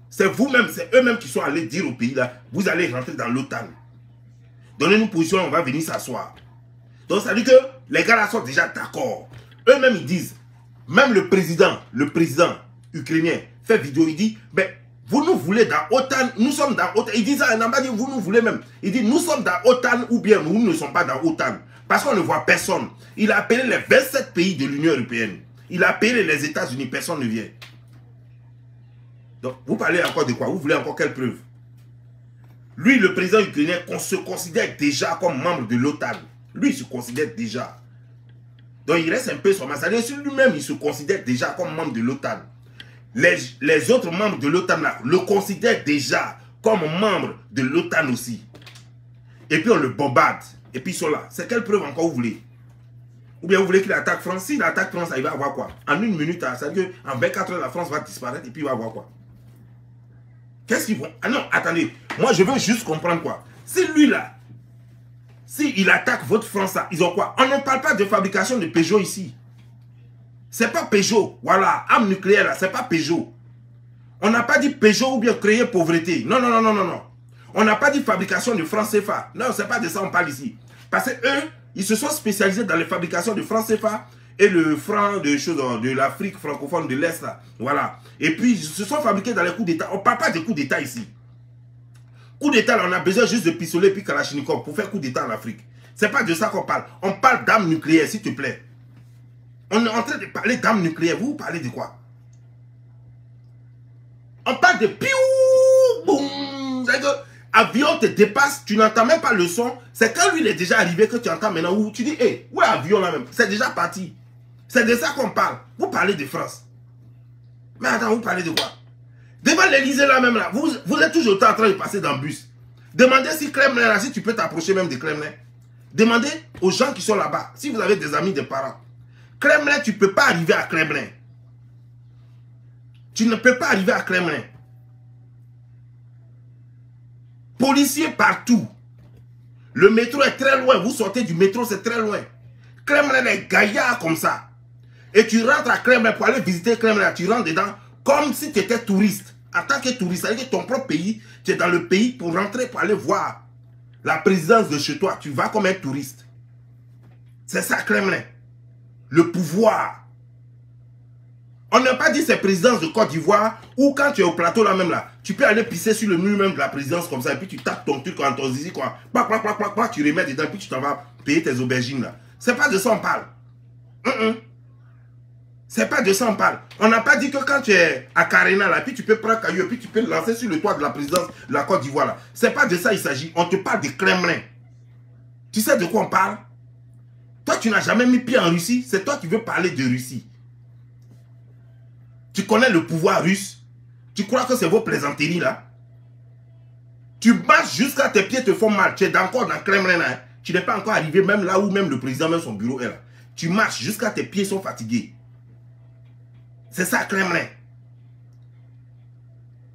C'est vous-même, c'est eux-mêmes qui sont allés dire au pays là, vous allez rentrer dans l'OTAN. Donnez-nous position, on va venir s'asseoir. Donc ça veut dire que les gars là sont déjà d'accord. Eux-mêmes, ils disent, même le président ukrainien fait vidéo, il dit, ben, vous nous voulez dans OTAN, nous sommes dans OTAN. Il dit ça, il n'a pas dit, vous nous voulez même. Il dit, nous sommes dans OTAN ou bien nous ne sommes pas dans OTAN. Parce qu'on ne voit personne. Il a appelé les 27 pays de l'Union européenne. Il a appelé les États-Unis, personne ne vient. Donc, vous parlez encore de quoi? Vous voulez encore quelle preuve? Lui, le président ukrainien, se considère déjà comme membre de l'OTAN. Lui, il se considère déjà. Donc il reste un peu sur ma salaire. Sur lui-même, il se considère déjà comme membre de l'OTAN. Les autres membres de l'OTAN le considèrent déjà comme membre de l'OTAN aussi. Et puis on le bombarde. Et puis ils sont là. C'est quelle preuve encore vous voulez? Ou bien vous voulez qu'il attaque France? S'il attaque France, il va avoir quoi? En une minute, ça veut dire qu'en 24 heures, la France va disparaître et puis il va avoir quoi? Qu'est-ce qu'ils vont... Ah non, attendez. Moi, je veux juste comprendre quoi. Si lui là, S'ils attaquent votre France, là, ils ont quoi? On ne parle pas de fabrication de Peugeot ici. C'est pas Peugeot. Voilà, arme nucléaire, là, c'est pas Peugeot. On n'a pas dit Peugeot ou bien créer pauvreté. Non, non, non, non, non, non. On n'a pas dit fabrication de francs CFA. Non, c'est pas de ça qu'on parle ici. Parce que eux, ils se sont spécialisés dans les fabrications de francs CFA et le franc de l'Afrique francophone de l'Est. Voilà. Et puis, ils se sont fabriqués dans les coups d'État. On ne parle pas de coups d'État ici. Coup d'État, on a besoin juste de pistolets et puis Kalachnikov pour faire coup d'État en Afrique. C'est pas de ça qu'on parle. On parle d'armes nucléaires, s'il te plaît. On est en train de parler d'armes nucléaires. Vous parlez de quoi? On parle de piou, boum. C'est que avion te dépasse, tu n'entends même pas le son. C'est quand lui il est déjà arrivé que tu entends maintenant où tu dis, hé, hey, où est avion là même? C'est déjà parti. C'est de ça qu'on parle. Vous parlez de France. Mais attends, vous parlez de quoi? Devant l'Elysée là même là, vous êtes toujours en train de passer dans le bus. Demandez si Kremlin là, si tu peux t'approcher même de Kremlin. Demandez aux gens qui sont là-bas, si vous avez des amis, des parents. Kremlin, tu ne peux pas arriver à Kremlin. Tu ne peux pas arriver à Kremlin. Policiers partout. Le métro est très loin. Vous sortez du métro, c'est très loin. Kremlin est gaillard comme ça. Et tu rentres à Kremlin pour aller visiter Kremlin. Tu rentres dedans comme si tu étais touriste. En tant que touriste, c'est-à-dire que ton propre pays, tu es dans le pays pour rentrer, pour aller voir la présidence de chez toi. Tu vas comme un touriste. C'est ça Kremlin. Le pouvoir. On n'a pas dit c'est présidence de Côte d'Ivoire ou quand tu es au plateau là même là, tu peux aller pisser sur le mur même de la présidence comme ça et puis tu tapes ton truc en ton zizi quoi. Tu remets dedans et puis tu t'en vas payer tes aubergines là. C'est pas de ça on parle. C'est pas de ça on parle. On n'a pas dit que quand tu es à Carena là, puis tu peux prendre caillou et puis tu peux lancer sur le toit de la présidence de la Côte d'Ivoire là. C'est pas de ça il s'agit. On te parle de Kremlin. Tu sais de quoi on parle? Toi tu n'as jamais mis pied en Russie. C'est toi qui veux parler de Russie. Tu connais le pouvoir russe? Tu crois que c'est vos plaisanteries là? Tu marches jusqu'à tes pieds te font mal. Tu es encore dans le Kremlin là. Hein? Tu n'es pas encore arrivé même là où même le président, même son bureau est là. Tu marches jusqu'à tes pieds sont fatigués. C'est ça Kremlin.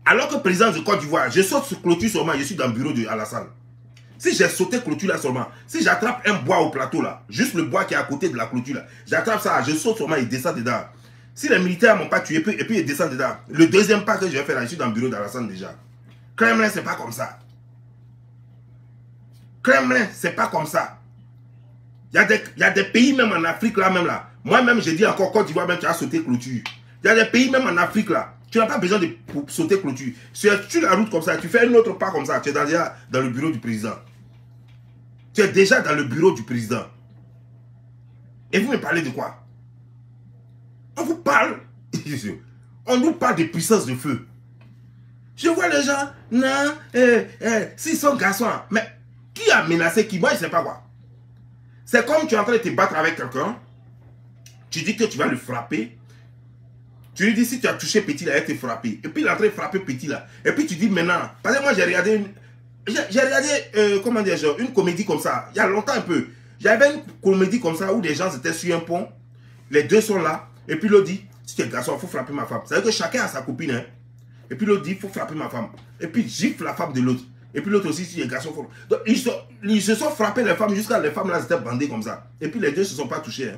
Alors que président de Côte d'Ivoire, je saute sur clôture seulement, je suis dans le bureau de Alassane. Si j'ai sauté clôture là seulement, si j'attrape un bois au plateau là, juste le bois qui est à côté de la clôture là, j'attrape ça, je saute seulement, il descend dedans. Si les militaires m'ont pas tué, et puis ils descendent dedans. Le deuxième pas que je vais faire là, je suis dans le bureau d'Alassane déjà. Kremlin, c'est pas comme ça. Kremlin, c'est pas comme ça. Il y a des pays même en Afrique là, même là. Moi-même, j'ai dit encore Côte d'Ivoire, même tu as sauté clôture. Il y a des pays même en Afrique là. Tu n'as pas besoin de sauter clôture. Sur la route comme ça, tu fais un autre pas comme ça. Tu es déjà dans le bureau du président. Tu es déjà dans le bureau du président. Et vous me parlez de quoi? On vous parle, on nous parle de puissance de feu. Je vois les gens, non, s'ils sont garçons, mais qui a menacé qui? Moi, je ne sais pas quoi. C'est comme tu es en train de te battre avec quelqu'un, tu dis que tu vas le frapper, tu lui dis si tu as touché petit là, il va te frapper. Et puis il est en train de frapper petit là. Et puis tu dis maintenant, parce que moi j'ai regardé comment dire, genre, une comédie comme ça, il y a longtemps un peu. J'avais une comédie comme ça où des gens étaient sur un pont, les deux sont là. Et puis l'autre dit, si tu es garçon, il faut frapper ma femme. C'est-à-dire que chacun a sa copine. Hein? Et puis l'autre dit, il faut frapper ma femme. Et puis gifle la femme de l'autre. Et puis l'autre aussi, si tu es garçon, il faut... Donc ils se sont frappés les femmes jusqu'à les femmes là étaient bandées comme ça. Et puis les deux ne se sont pas touchés. Hein?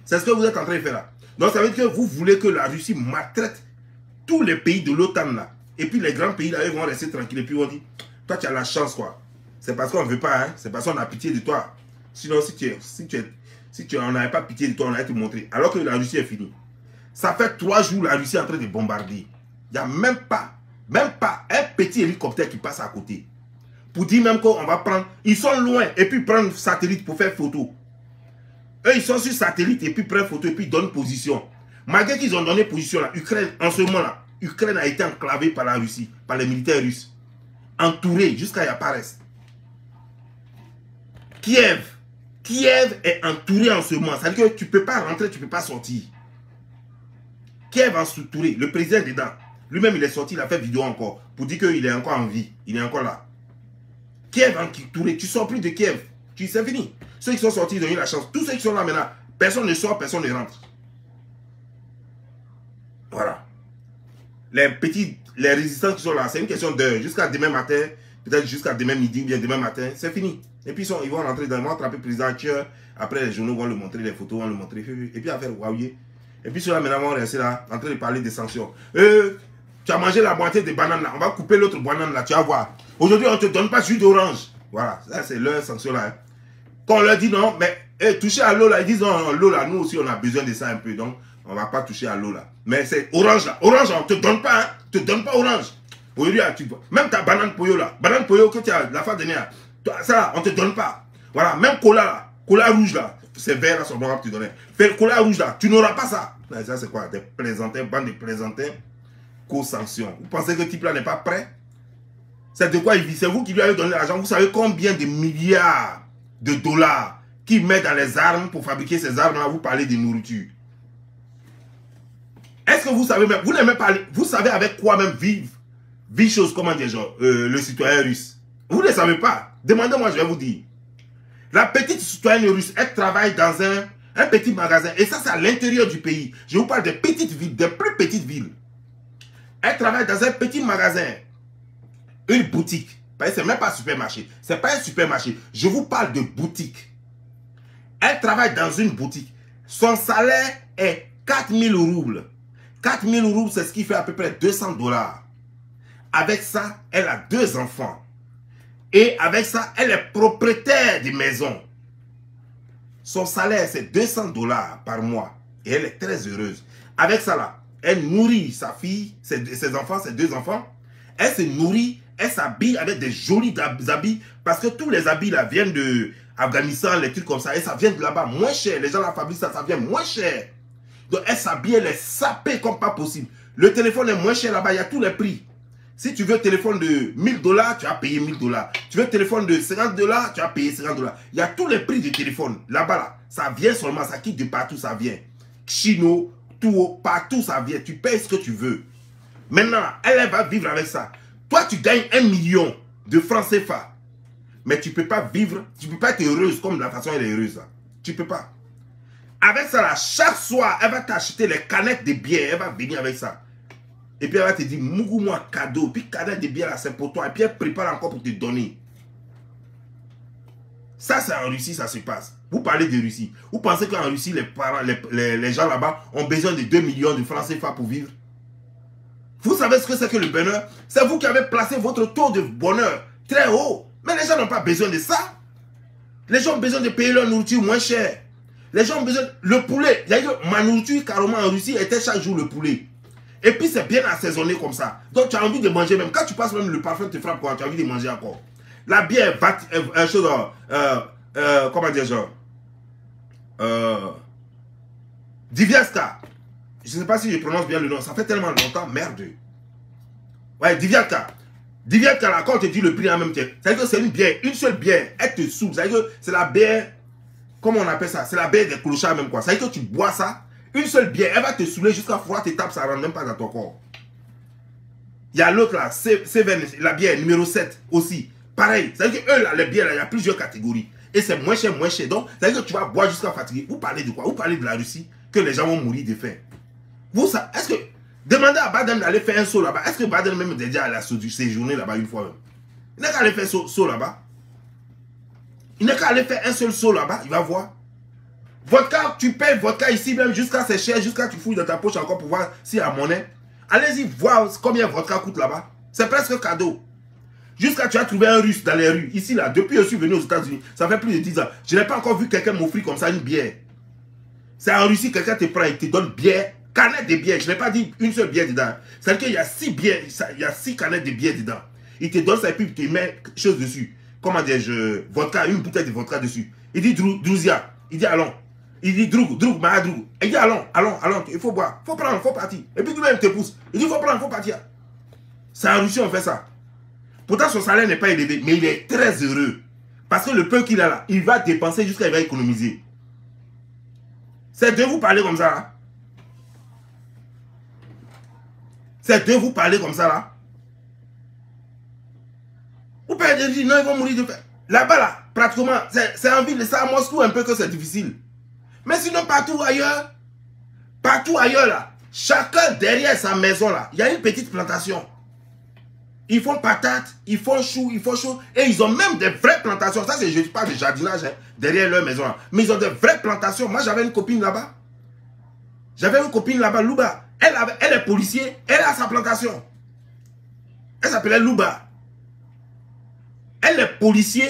C'est ce que vous êtes en train de faire là. Donc ça veut dire que vous voulez que la Russie maltraite tous les pays de l'OTAN là. Et puis les grands pays là, ils vont rester tranquilles. Et puis on dit, toi tu as la chance quoi. C'est parce qu'on ne veut pas. Hein? C'est parce qu'on a pitié de toi. Sinon si tu n'en avais pas pitié de toi, on allait te montrer. Alors que la Russie est finie. Ça fait 3 jours la Russie est en train de bombarder. Il n'y a même pas un petit hélicoptère qui passe à côté. Pour dire même qu'on va prendre... Ils sont loin et puis prendre satellite pour faire photo. Eux, ils sont sur satellite et puis prennent photo et puis donnent position. Malgré qu'ils ont donné position là, Ukraine, en ce moment là, Ukraine a été enclavée par la Russie, par les militaires russes. Entourée jusqu'à Yaparès. Kiev est entouré en ce moment. C'est-à-dire que tu ne peux pas rentrer, tu ne peux pas sortir. Kiev est entouré. Le président est dedans. Lui-même, il est sorti, il a fait vidéo encore. Pour dire qu'il est encore en vie. Il est encore là. Kiev est entouré. Tu ne sors plus de Kiev. C'est fini. Ceux qui sont sortis, ils ont eu la chance. Tous ceux qui sont là maintenant, personne ne sort, personne ne rentre. Voilà. Les résistants qui sont là, c'est une question d'heure. Jusqu'à demain matin, peut-être jusqu'à demain midi, ou bien demain matin, c'est fini. Et puis ils vont rentrer dans le monde, attraper le président tueur. Après les journaux vont le montrer, les photos vont le montrer. Et puis affaire Huawei. Et puis ceux-là maintenant vont rester là, en train de parler des sanctions. Tu as mangé la moitié des bananes là, on va couper l'autre banane là, tu vas voir. Aujourd'hui on ne te donne pas jus d'orange. Voilà, ça c'est leur sanction là. Hein. Quand on leur dit non, mais toucher à l'eau là, ils disent non, l'eau là, nous aussi on a besoin de ça un peu. Donc on ne va pas toucher à l'eau là. Mais c'est orange là. Orange, on ne te donne pas, hein. On ne te donne pas orange. Aujourd'hui, même ta banane poyo là, banane poyo que tu as la fois dernière, ça, on ne te donne pas. Voilà, même cola là, cola rouge là, c'est vert là, sur le que tu donnais. Fais cola rouge là, tu n'auras pas ça. Mais ça, c'est quoi? Des plaisantins, bande de plaisantins, co-sanctions. Vous pensez que ce type là n'est pas prêt? C'est de quoi il vit? C'est vous qui lui avez donné l'argent. Vous savez combien de milliards de dollars qu'il met dans les armes pour fabriquer ces armes là? Vous parlez de nourriture. Est-ce que vous savez même, vous n'aimez pas, vous savez avec quoi même vivre chose, comment dire, genre, le citoyen russe? Vous ne le savez pas. Demandez-moi, je vais vous dire. La petite citoyenne russe, elle travaille dans un petit magasin. Et ça, c'est à l'intérieur du pays. Je vous parle des petites villes, des plus petites villes. Elle travaille dans un petit magasin. Une boutique. C'est même pas un supermarché. C'est pas un supermarché. Je vous parle de boutique. Elle travaille dans une boutique. Son salaire est 4000 roubles. 4000 roubles, c'est ce qui fait à peu près 200 $. Avec ça, elle a 2 enfants. Et avec ça, elle est propriétaire de maison. Son salaire, c'est 200 $ par mois. Et elle est très heureuse. Avec ça, là, elle nourrit sa fille, ses enfants, ses 2 enfants. Elle se nourrit, elle s'habille avec des jolis habits. Parce que tous les habits, là, viennent de Afghanistan, les trucs comme ça. Et ça vient de là-bas, moins cher. Les gens la fabriquent ça, ça vient moins cher. Donc, elle s'habille, elle est sapée comme pas possible. Le téléphone est moins cher là-bas, il y a tous les prix. Si tu veux un téléphone de 1000 $, tu vas payer 1000 $. Tu veux un téléphone de 50 $, tu vas payer 50 $. Il y a tous les prix du téléphone. Là-bas, là, ça vient seulement, ça quitte de partout, ça vient. Chino, tout, partout, ça vient. Tu payes ce que tu veux. Maintenant, elle va vivre avec ça. Toi, tu gagnes 1 million de francs CFA. Mais tu ne peux pas vivre, tu ne peux pas être heureuse comme la façon elle est heureuse. Là. Tu ne peux pas. Avec ça, là, chaque soir, elle va t'acheter les canettes de bière. Elle va venir avec ça. Et puis elle va te dire, Mougou-moi cadeau. Puis canette de bière là, c'est pour toi. Et puis elle prépare encore pour te donner. Ça, c'est en Russie, ça se passe. Vous parlez de Russie. Vous pensez qu'en Russie, les gens là-bas ont besoin de 2 millions de francs CFA pour vivre? Vous savez ce que c'est que le bonheur? C'est vous qui avez placé votre taux de bonheur très haut. Mais les gens n'ont pas besoin de ça. Les gens ont besoin de payer leur nourriture moins cher. Les gens ont besoin... Le poulet, ma nourriture carrément en Russie était chaque jour le poulet. Et puis c'est bien assaisonné comme ça. Donc tu as envie de manger même. Quand tu passes même le parfum te frappe quoi, tu as envie de manger encore. La bière, comment dire genre Diviaska. Je ne sais pas si je prononce bien le nom. Ça fait tellement longtemps, merde. Ouais, Diviaska. Diviaska là, quand on te dit le prix en même temps, c'est-à-dire que c'est une bière, une seule bière, elle te saoule. C'est-à-dire que c'est la bière, comment on appelle ça? C'est la bière des clochards même quoi. C'est-à-dire que tu bois ça. Une seule bière, elle va te saouler jusqu'à froid tes tapes, ça ne rentre même pas dans ton corps. Il y a l'autre là, la bière numéro 7 aussi. Pareil, c'est-à-dire que eux là, les bières là, il y a plusieurs catégories. Et c'est moins cher, moins cher. Donc, c'est-à-dire que tu vas boire jusqu'à fatiguer. Vous parlez de quoi? Vous parlez de la Russie, que les gens vont mourir de faim. Vous, ça, est-ce que, demandez à Baden d'aller faire un saut là-bas. Est-ce que Baden même déjà à la séjourner là-bas une fois même? Il n'a qu'à aller faire un saut là-bas. Il n'a qu'à aller faire un seul saut là-bas, il va voir. Vodka, tu payes vodka ici même jusqu'à c'est cher, jusqu'à tu fouilles dans ta poche encore pour voir s'il y a monnaie. Allez-y voir combien vodka coûte là-bas. C'est presque cadeau. Jusqu'à tu as trouvé un russe dans les rues. Ici là, depuis que je suis venu aux États-Unis, ça fait plus de 10 ans. Je n'ai pas encore vu quelqu'un m'offrir comme ça une bière. C'est en Russie, quelqu'un te prend et te donne bière, canette de bière. Je n'ai pas dit une seule bière dedans. C'est-à-dire qu'il y a 6 bières, il y a 6 canettes de bière dedans. Il te donne ça et puis il te met quelque chose dessus. Comment dire, vodka, une bouteille de vodka dessus. Il dit Drouzia. Il dit allons. Il dit Droug, Mahadroug. Il dit allons, il faut boire, il faut prendre, il faut partir. Et puis lui-même te pousse. Il dit il faut prendre, il faut partir. C'est en Russie on fait ça. Pourtant son salaire n'est pas élevé, mais il est très heureux. Parce que le peu qu'il a là, il va dépenser jusqu'à il va économiser. C'est de vous parler comme ça là. C'est de vous parler comme ça là. Vous pouvez dire non, ils vont mourir de faim. Là-bas là, pratiquement, c'est en ville, c'est à Moscou un peu que c'est difficile. Mais sinon, partout ailleurs là, chacun derrière sa maison là, il y a une petite plantation. Ils font patates, ils font chou, ils font chou. Et ils ont même des vraies plantations. Ça, je ne dis pas de jardinage hein, derrière leur maison. Hein. Mais ils ont des vraies plantations. Moi, j'avais une copine là-bas. J'avais une copine là-bas, Louba. Elle est policier. Elle a sa plantation. Elle s'appelait Louba. Elle est policier.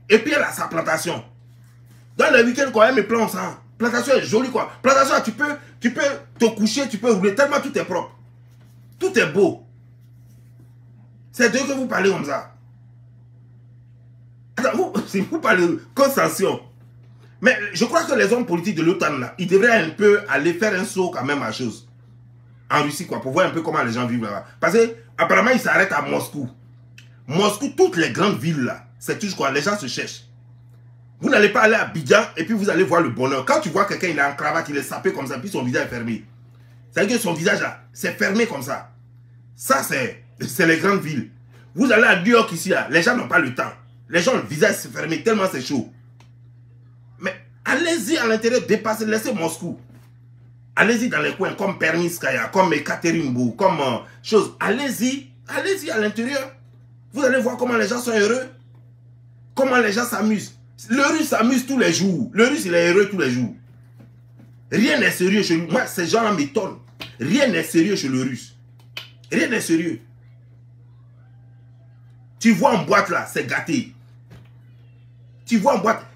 Et puis, elle a sa plantation. Dans le week-end, quand elle me plante ça. Plantation est jolie, quoi. Plantation, tu peux te coucher, tu peux rouler. Tellement tout est propre. Tout est beau. C'est d'eux que vous parlez comme ça. Vous parlez de concession. Mais je crois que les hommes politiques de l'OTAN, là, ils devraient un peu aller faire un saut quand même à chose. En Russie, quoi, pour voir un peu comment les gens vivent là-bas. Parce que, apparemment, ils s'arrêtent à Moscou. Moscou, toutes les grandes villes, là, c'est toujours quoi, les gens se cherchent. Vous n'allez pas aller à Abidjan et puis vous allez voir le bonheur. Quand tu vois quelqu'un, il est en cravate, il est sapé comme ça, puis son visage est fermé. C'est-à-dire que son visage, là, c'est fermé comme ça. Ça, c'est les grandes villes. Vous allez à New York ici, là, les gens n'ont pas le temps. Les gens, le visage s'est fermé tellement c'est chaud. Mais allez-y à l'intérieur, dépassez, laissez Moscou. Allez-y dans les coins comme Perminskaya, comme Ekaterinbourg, comme chose. Allez-y à l'intérieur. Vous allez voir comment les gens sont heureux. Comment les gens s'amusent. Le Russe s'amuse tous les jours. Le Russe, il est heureux tous les jours. Rien n'est sérieux chez lui. Moi, ces gens-là m'étonnent. Rien n'est sérieux chez le Russe. Rien n'est sérieux. Tu vois en boîte là, c'est gâté. Tu vois en boîte,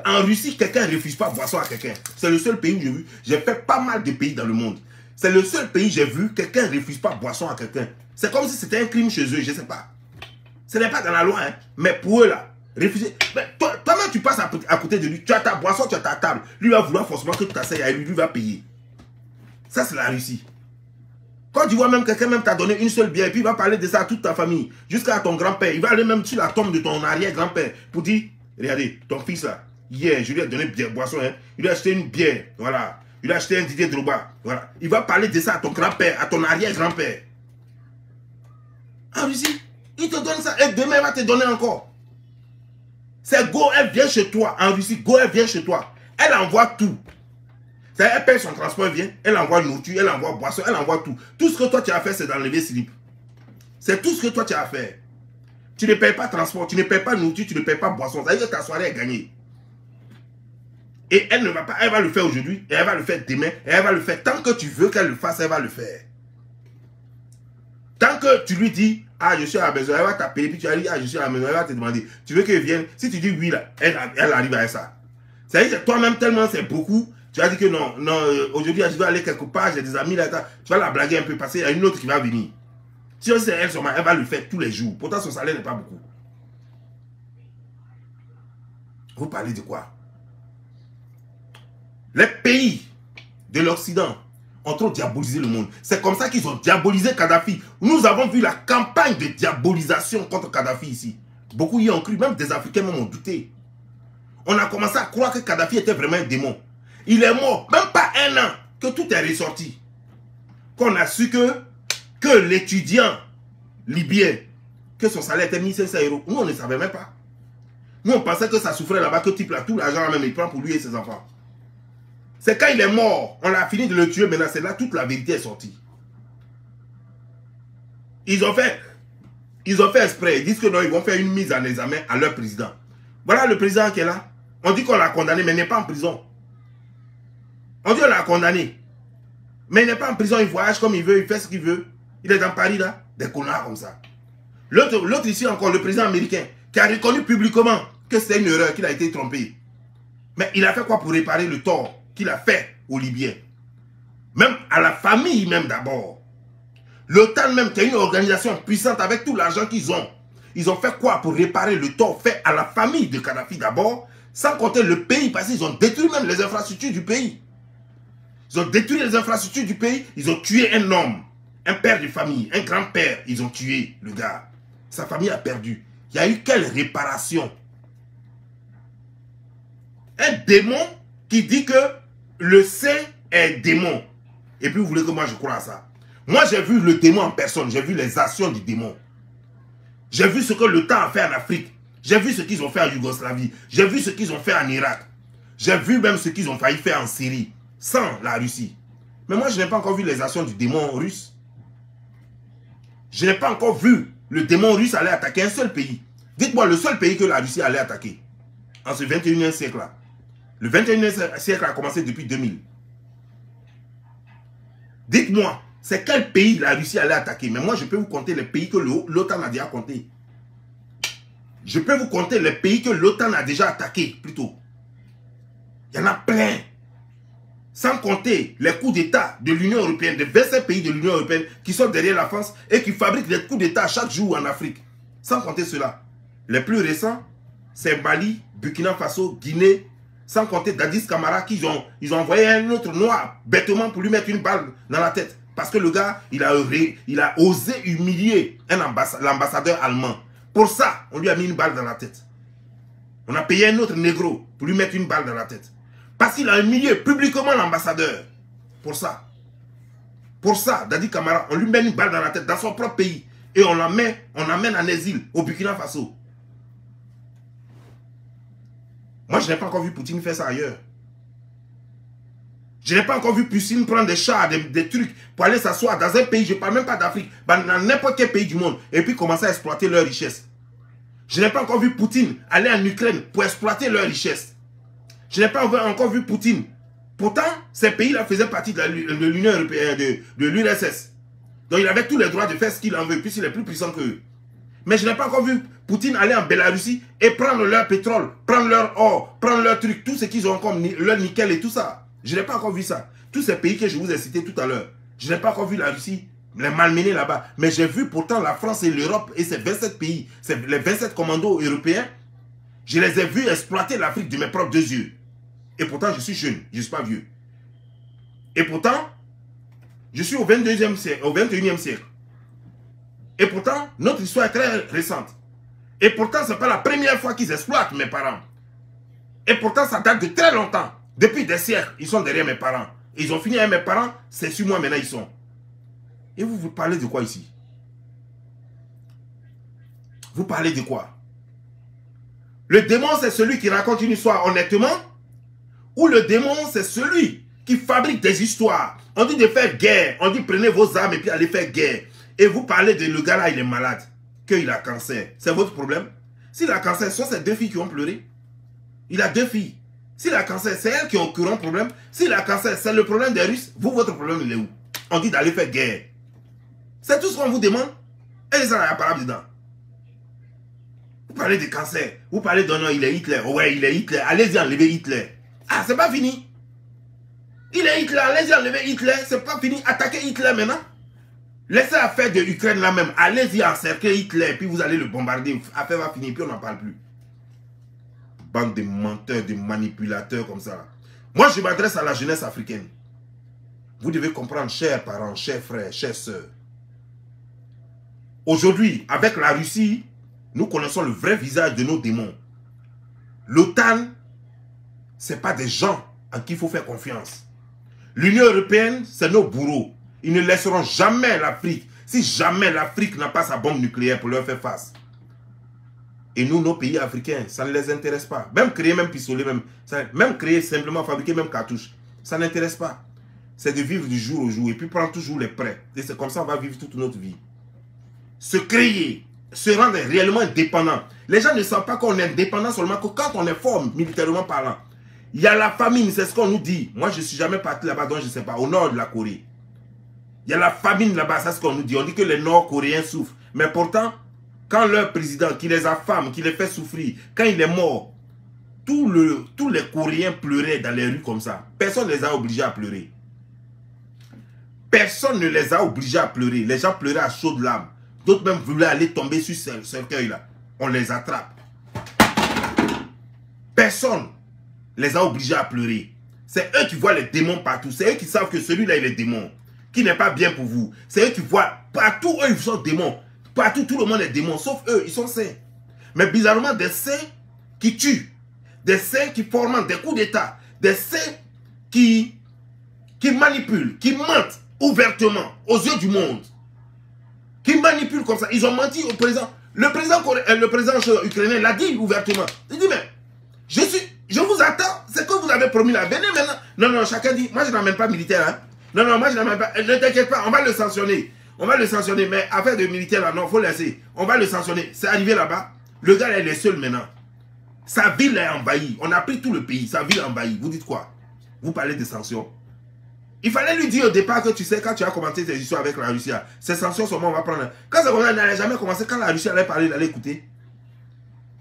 en Russie, quelqu'un ne refuse pas boisson à quelqu'un. C'est le seul pays où j'ai vu. J'ai fait pas mal de pays dans le monde. C'est le seul pays où j'ai vu quelqu'un ne refuse pas boisson à quelqu'un. C'est comme si c'était un crime chez eux, je ne sais pas. Ce n'est pas dans la loi, hein. Mais pour eux là, refuser. Toi-même, tu passes à côté de lui. Tu as ta boisson, tu as ta table. Lui va vouloir forcément que tu t'asseyes à lui, lui va payer. Ça, c'est la Russie. Quand tu vois même quelqu'un même t'a donné une seule bière, et puis il va parler de ça à toute ta famille, jusqu'à ton grand-père. Il va aller même sur la tombe de ton arrière-grand-père pour dire, regardez, ton fils là, hier, je lui ai donné une boisson, hein. Il lui a acheté une bière, voilà. Il a acheté un Didier Drogba, voilà. Il va parler de ça à ton grand-père, à ton arrière-grand-père. En Russie, il te donne ça, et demain il va te donner encore. C'est go, elle vient chez toi. En Russie, go, elle vient chez toi. Elle envoie tout. Elle paye son transport, elle vient, elle envoie nourriture, elle envoie boisson, elle envoie tout. Tout ce que toi tu as fait, c'est d'enlever slip. C'est tout ce que toi tu as fait. Tu ne payes pas transport, tu ne payes pas nourriture, tu ne payes pas boisson. Ça veut dire que ta soirée est gagnée. Et elle ne va pas, elle va le faire aujourd'hui, et elle va le faire demain, et elle va le faire. Tant que tu veux qu'elle le fasse, elle va le faire. Tant que tu lui dis, ah, je suis à la maison, elle va t'appeler, puis tu vas dire, ah, je suis à la maison, elle va te demander, tu veux qu'elle vienne? Si tu dis oui, là, elle arrive à ça. Ça veut dire que toi-même, tellement c'est beaucoup, tu vas dire que non, aujourd'hui, je dois aller quelque part, j'ai des amis là, tu vas la blaguer un peu, parce qu'il y a une autre qui va venir. Si c'est elle, elle va le faire tous les jours. Pourtant, son salaire n'est pas beaucoup. Vous parlez de quoi? Les pays de l'Occident ont trop diabolisé le monde. C'est comme ça qu'ils ont diabolisé Kadhafi. Nous avons vu la campagne de diabolisation contre Kadhafi ici. Beaucoup y ont cru, même des Africains même ont douté. On a commencé à croire que Kadhafi était vraiment un démon. Il est mort, même pas un an, que tout est ressorti. Qu'on a su que l'étudiant libyen, que son salaire était 1500 €. Nous, on ne savait même pas. Nous, on pensait que ça souffrait là-bas, que type là, tout l'argent même, il prend pour lui et ses enfants. C'est quand il est mort, on a fini de le tuer, maintenant c'est là toute la vérité est sortie. Ils ont fait exprès, ils disent que non, ils vont faire une mise en examen à leur président. Voilà le président qui est là. On dit qu'on l'a condamné, mais il n'est pas en prison. On dit qu'on l'a condamné. Mais il n'est pas en prison, il voyage comme il veut, il fait ce qu'il veut. Il est dans Paris là, des connards comme ça. L'autre ici encore, le président américain, qui a reconnu publiquement que c'était une erreur, qu'il a été trompé. Mais il a fait quoi pour réparer le tort qu'il a fait aux Libyens? Même à la famille même d'abord. L'OTAN même, qui est une organisation puissante avec tout l'argent qu'ils ont. Ils ont fait quoi pour réparer le tort fait à la famille de Kadhafi d'abord, sans compter le pays, parce qu'ils ont détruit même les infrastructures du pays. Ils ont détruit les infrastructures du pays, ils ont tué un homme, un père de famille, un grand-père, ils ont tué le gars. Sa famille a perdu. Il y a eu quelle réparation? Un démon qui dit que le saint est démon. Et puis vous voulez que moi je croie à ça? Moi j'ai vu le démon en personne, j'ai vu les actions du démon. J'ai vu ce que l'OTAN a fait en Afrique. J'ai vu ce qu'ils ont fait en Yougoslavie. J'ai vu ce qu'ils ont fait en Irak. J'ai vu même ce qu'ils ont failli faire en Syrie, sans la Russie. Mais moi je n'ai pas encore vu les actions du démon russe. Je n'ai pas encore vu le démon russe allait attaquer un seul pays. Dites-moi le seul pays que la Russie allait attaquer en ce 21e siècle-là. Le 21e siècle a commencé depuis 2000. Dites-moi, c'est quel pays la Russie allait attaquer? Mais moi, je peux vous compter les pays que l'OTAN a déjà compté. Je peux vous compter les pays que l'OTAN a déjà attaqués, plutôt. Il y en a plein. Sans compter les coups d'État de l'Union européenne, des 27 pays de l'Union européenne qui sont derrière la France et qui fabriquent des coups d'État chaque jour en Afrique. Sans compter cela. Les plus récents, c'est Mali, Burkina Faso, Guinée, sans compter Dadis Camara qui ils ont envoyé un autre noir bêtement pour lui mettre une balle dans la tête. Parce que le gars, il a osé humilier l'ambassadeur allemand. Pour ça, on lui a mis une balle dans la tête. On a payé un autre négro pour lui mettre une balle dans la tête. Parce qu'il a humilié publiquement l'ambassadeur. Pour ça. Pour ça, Dadi Camara, on lui met une balle dans la tête dans son propre pays. Et on l'amène en exil au Burkina Faso. Moi, je n'ai pas encore vu Poutine faire ça ailleurs. Je n'ai pas encore vu Poutine prendre des chars, des trucs pour aller s'asseoir dans un pays, je ne parle même pas d'Afrique, dans n'importe quel pays du monde, et puis commencer à exploiter leurs richesses. Je n'ai pas encore vu Poutine aller en Ukraine pour exploiter leurs richesses. Je n'ai pas encore vu Poutine. Pourtant, ces pays-là faisaient partie de l'Union européenne, de l'URSS. Donc il avait tous les droits de faire ce qu'il en veut, puisqu'il est plus puissant qu'eux. Mais je n'ai pas encore vu Poutine aller en Bélarussie et prendre leur pétrole, prendre leur or, prendre leur truc, tout ce qu'ils ont comme leur nickel et tout ça. Je n'ai pas encore vu ça. Tous ces pays que je vous ai cités tout à l'heure, je n'ai pas encore vu la Russie les malmener là-bas. Mais j'ai vu pourtant la France et l'Europe et ces 27 pays, les 27 commandos européens, je les ai vus exploiter l'Afrique de mes propres deux yeux. Et pourtant, je suis jeune, je ne suis pas vieux. Et pourtant, je suis au 22e siècle, au 21e siècle. Et pourtant, notre histoire est très récente. Et pourtant, ce n'est pas la première fois qu'ils exploitent mes parents. Et pourtant, ça date de très longtemps. Depuis des siècles, ils sont derrière mes parents. Et ils ont fini avec mes parents, c'est sur moi maintenant ils sont. Et vous parlez de quoi ici? Vous parlez de quoi? Le démon, c'est celui qui raconte une histoire honnêtement? Ou le démon, c'est celui qui fabrique des histoires? On dit de faire guerre. On dit prenez vos armes et puis allez faire guerre. Et vous parlez de le gars là, il est malade. Qu'il a cancer. C'est votre problème? S'il a cancer, ce sont ces deux filles qui ont pleuré. Il a deux filles. S'il a cancer, c'est elles qui ont un problème. S'il a cancer, c'est le problème des Russes. Vous, votre problème, il est où? On dit d'aller faire guerre. C'est tout ce qu'on vous demande. Et ça, il y a pas dedans. Vous parlez de cancer. Vous parlez de non, il est Hitler. Ouais, il est Hitler. Allez-y enlever Hitler. Ah, c'est pas fini. Il est Hitler. Allez-y enlever Hitler. C'est pas fini. Attaquez Hitler maintenant. Laissez l'affaire de Ukraine là même. Allez-y encercler Hitler. Puis vous allez le bombarder. L'affaire va finir. Puis on n'en parle plus. Bande de menteurs, de manipulateurs comme ça. Moi, je m'adresse à la jeunesse africaine. Vous devez comprendre, chers parents, chers frères, chères sœurs. Aujourd'hui, avec la Russie, nous connaissons le vrai visage de nos démons. L'OTAN, ce n'est pas des gens en qui il faut faire confiance. L'Union européenne, c'est nos bourreaux. Ils ne laisseront jamais l'Afrique, si jamais l'Afrique n'a pas sa bombe nucléaire pour leur faire face. Et nous, nos pays africains, ça ne les intéresse pas. Même créer, même pistolet, même créer simplement, fabriquer même cartouche, ça n'intéresse pas. C'est de vivre du jour au jour et puis prendre toujours les prêts. Et c'est comme ça qu'on va vivre toute notre vie. Se créer, se rendre réellement indépendant. Les gens ne savent pas qu'on est indépendant seulement que quand on est fort, militairement parlant. Il y a la famine, c'est ce qu'on nous dit. Moi, je ne suis jamais parti là-bas, donc je ne sais pas, au nord de la Corée. Il y a la famine là-bas, c'est ce qu'on nous dit. On dit que les Nord-Coréens souffrent. Mais pourtant, quand leur président, qui les affame, qui les fait souffrir, quand il est mort, tous les Coréens pleuraient dans les rues comme ça. Personne ne les a obligés à pleurer. Personne ne les a obligés à pleurer. Les gens pleuraient à chaudes larmes. D'autres même voulaient aller tomber sur ce cercueil-là. On les attrape. Personne les a obligés à pleurer. C'est eux qui voient les démons partout. C'est eux qui savent que celui-là, il est démon. Qui n'est pas bien pour vous. C'est eux qui voient partout, eux, ils sont démons. Partout, tout le monde est démon. Sauf eux, ils sont saints. Mais bizarrement, des saints qui tuent. Des saints qui forment des coups d'état. Des saints qui manipulent, qui mentent ouvertement aux yeux du monde. Qui manipulent comme ça. Ils ont menti au président. Le président ukrainien l'a dit ouvertement. Il dit, mais je vous attends. C'est que vous avez promis là. Venez maintenant. Non, non, chacun dit, moi je n'amène pas militaire. Hein. Non, non, moi je n'amène pas. Ne t'inquiète pas, on va le sanctionner. On va le sanctionner. Mais affaire de militaire, là, non, il faut laisser. On va le sanctionner. C'est arrivé là-bas. Le gars, là, il est seul maintenant. Sa ville est envahie. On a pris tout le pays. Sa ville est envahie. Vous dites quoi? Vous parlez de sanctions. Il fallait lui dire au départ que tu sais, quand tu as commencé tes histoires avec la Russie, ces sanctions seulement on va prendre. Quand ça n'allait jamais commencer, quand la Russie allait parler, il allait écouter.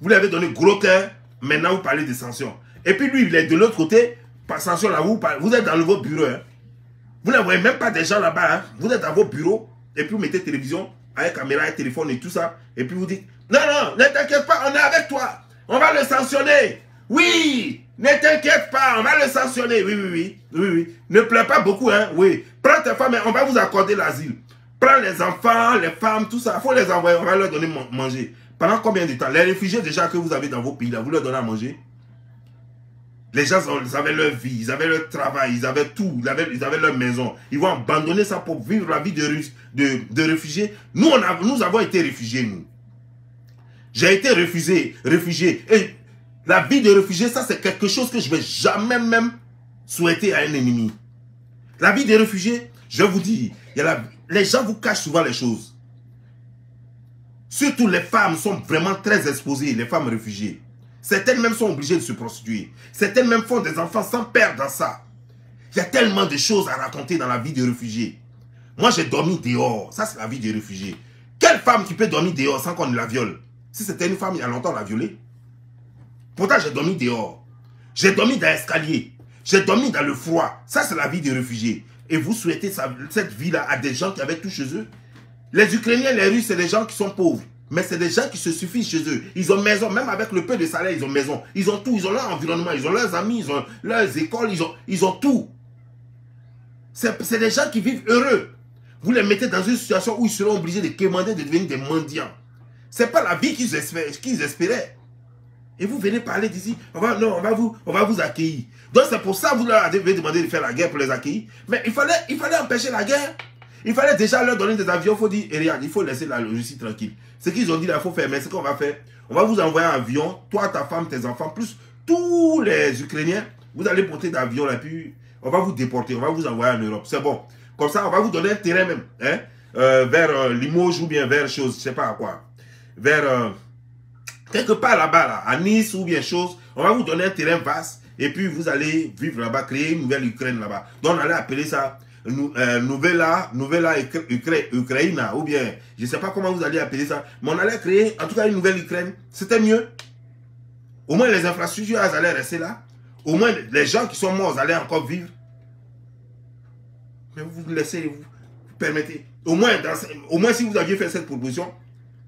Vous lui avez donné gros cœur, maintenant vous parlez des sanctions. Et puis lui, il est de l'autre côté, par sanction là, vous êtes dans vos bureaux. Hein. Vous ne voyez même pas des gens là-bas. Hein. Vous êtes dans vos bureaux, et puis vous mettez télévision, avec caméra et téléphone et tout ça. Et puis vous dites, non, non, ne t'inquiète pas, on est avec toi. On va le sanctionner. Oui, ne t'inquiète pas, on va le sanctionner. Oui. Ne pleure pas beaucoup, hein. Oui. Prends tes femmes, on va vous accorder l'asile. Prends les enfants, les femmes, tout ça. Il faut les envoyer, on va leur donner manger. Pendant combien de temps? Les réfugiés déjà que vous avez dans vos pays, là, vous leur donnez à manger? Les gens, ils avaient leur vie, ils avaient leur travail, ils avaient tout, ils avaient leur maison. Ils vont abandonner ça pour vivre la vie de réfugiés. Nous avons été réfugiés, nous. J'ai été réfugié. Et la vie de réfugié, ça c'est quelque chose que je ne vais jamais même souhaiter à un ennemi. La vie des réfugiés, je vous dis, les gens vous cachent souvent les choses. Surtout les femmes sont vraiment très exposées, les femmes réfugiées. Certaines même sont obligées de se prostituer. Certaines même font des enfants sans père dans ça. Il y a tellement de choses à raconter dans la vie des réfugiés. Moi j'ai dormi dehors, ça c'est la vie des réfugiés. Quelle femme qui peut dormir dehors sans qu'on ne la viole? Si c'était une femme, il y a longtemps, on l'a violée. Pourtant, j'ai dormi dehors. J'ai dormi dans l'escalier. J'ai dormi dans le froid. Ça, c'est la vie des réfugiés. Et vous souhaitez cette vie-là à des gens qui avaient tout chez eux? Les Ukrainiens, les Russes, c'est des gens qui sont pauvres. Mais c'est des gens qui se suffisent chez eux. Ils ont maison. Même avec le peu de salaire, ils ont maison. Ils ont tout. Ils ont leur environnement. Ils ont leurs amis. Ils ont leurs écoles. Ils ont tout. C'est des gens qui vivent heureux. Vous les mettez dans une situation où ils seront obligés de quémander, de devenir des mendiants. Ce n'est pas la vie qu'ils espéraient. Et vous venez parler d'ici, on va vous accueillir. Donc c'est pour ça que vous leur avez demandé de faire la guerre pour les accueillir. Mais il fallait empêcher la guerre. Il fallait déjà leur donner des avions. Il faut dire, regarde, il faut laisser la Russie tranquille. Ce qu'ils ont dit là, il faut faire. Mais ce qu'on va faire, on va vous envoyer un avion, toi, ta femme, tes enfants, plus tous les Ukrainiens. Vous allez porter d'avion là, puis on va vous déporter, on va vous envoyer en Europe. C'est bon. Comme ça, on va vous donner un terrain même. Hein, vers Limoges ou bien vers chose, je ne sais pas à quoi. Vers quelque part là-bas, là, à Nice ou bien chose, on va vous donner un terrain vaste et puis vous allez vivre là-bas, créer une nouvelle Ukraine là-bas. Donc on allait appeler ça Nouvella Ukraina ou bien, je ne sais pas comment vous allez appeler ça, mais on allait créer en tout cas une nouvelle Ukraine. C'était mieux. Au moins les infrastructures elles allaient rester là. Au moins les gens qui sont morts allaient encore vivre. Mais vous laissez, vous permettez. Au moins si vous aviez fait cette proposition,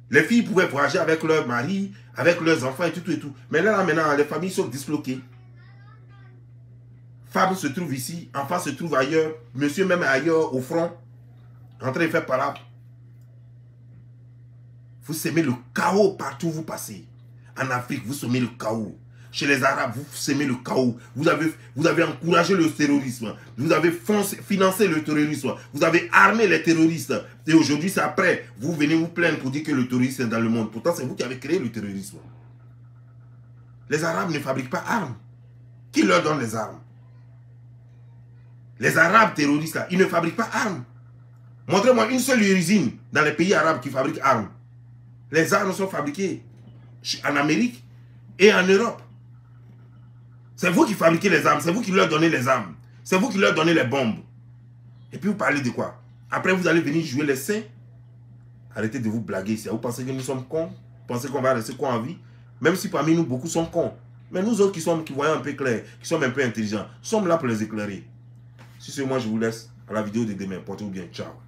les filles pouvaient voyager avec leur mari, avec leurs enfants et tout et tout. Mais là, maintenant, les familles sont disloquées. Femmes se trouvent ici, enfants se trouvent ailleurs, monsieur même ailleurs, au front, en train de faire parade. Vous semez le chaos partout où vous passez. En Afrique, vous semez le chaos. Chez les Arabes, vous semez le chaos. Vous avez encouragé le terrorisme. Vous avez financé le terrorisme. Vous avez armé les terroristes. Et aujourd'hui, c'est après. Vous venez vous plaindre pour dire que le terrorisme est dans le monde. Pourtant, c'est vous qui avez créé le terrorisme. Les Arabes ne fabriquent pas armes. Qui leur donne les armes? Les Arabes terroristes, là, ils ne fabriquent pas armes. Montrez-moi une seule usine dans les pays arabes qui fabriquent armes. Les armes sont fabriquées en Amérique et en Europe. C'est vous qui fabriquez les armes, c'est vous qui leur donnez les armes. C'est vous qui leur donnez les bombes. Et puis vous parlez de quoi? Après vous allez venir jouer les saints. Arrêtez de vous blaguer ici. Vous pensez que nous sommes cons? Vous pensez qu'on va rester cons en vie? Même si parmi nous beaucoup sont cons. Mais nous autres qui voyons un peu clair, qui sommes un peu intelligents, sommes là pour les éclairer. Si c'est moi je vous laisse à la vidéo de demain. Portez-vous bien. Ciao.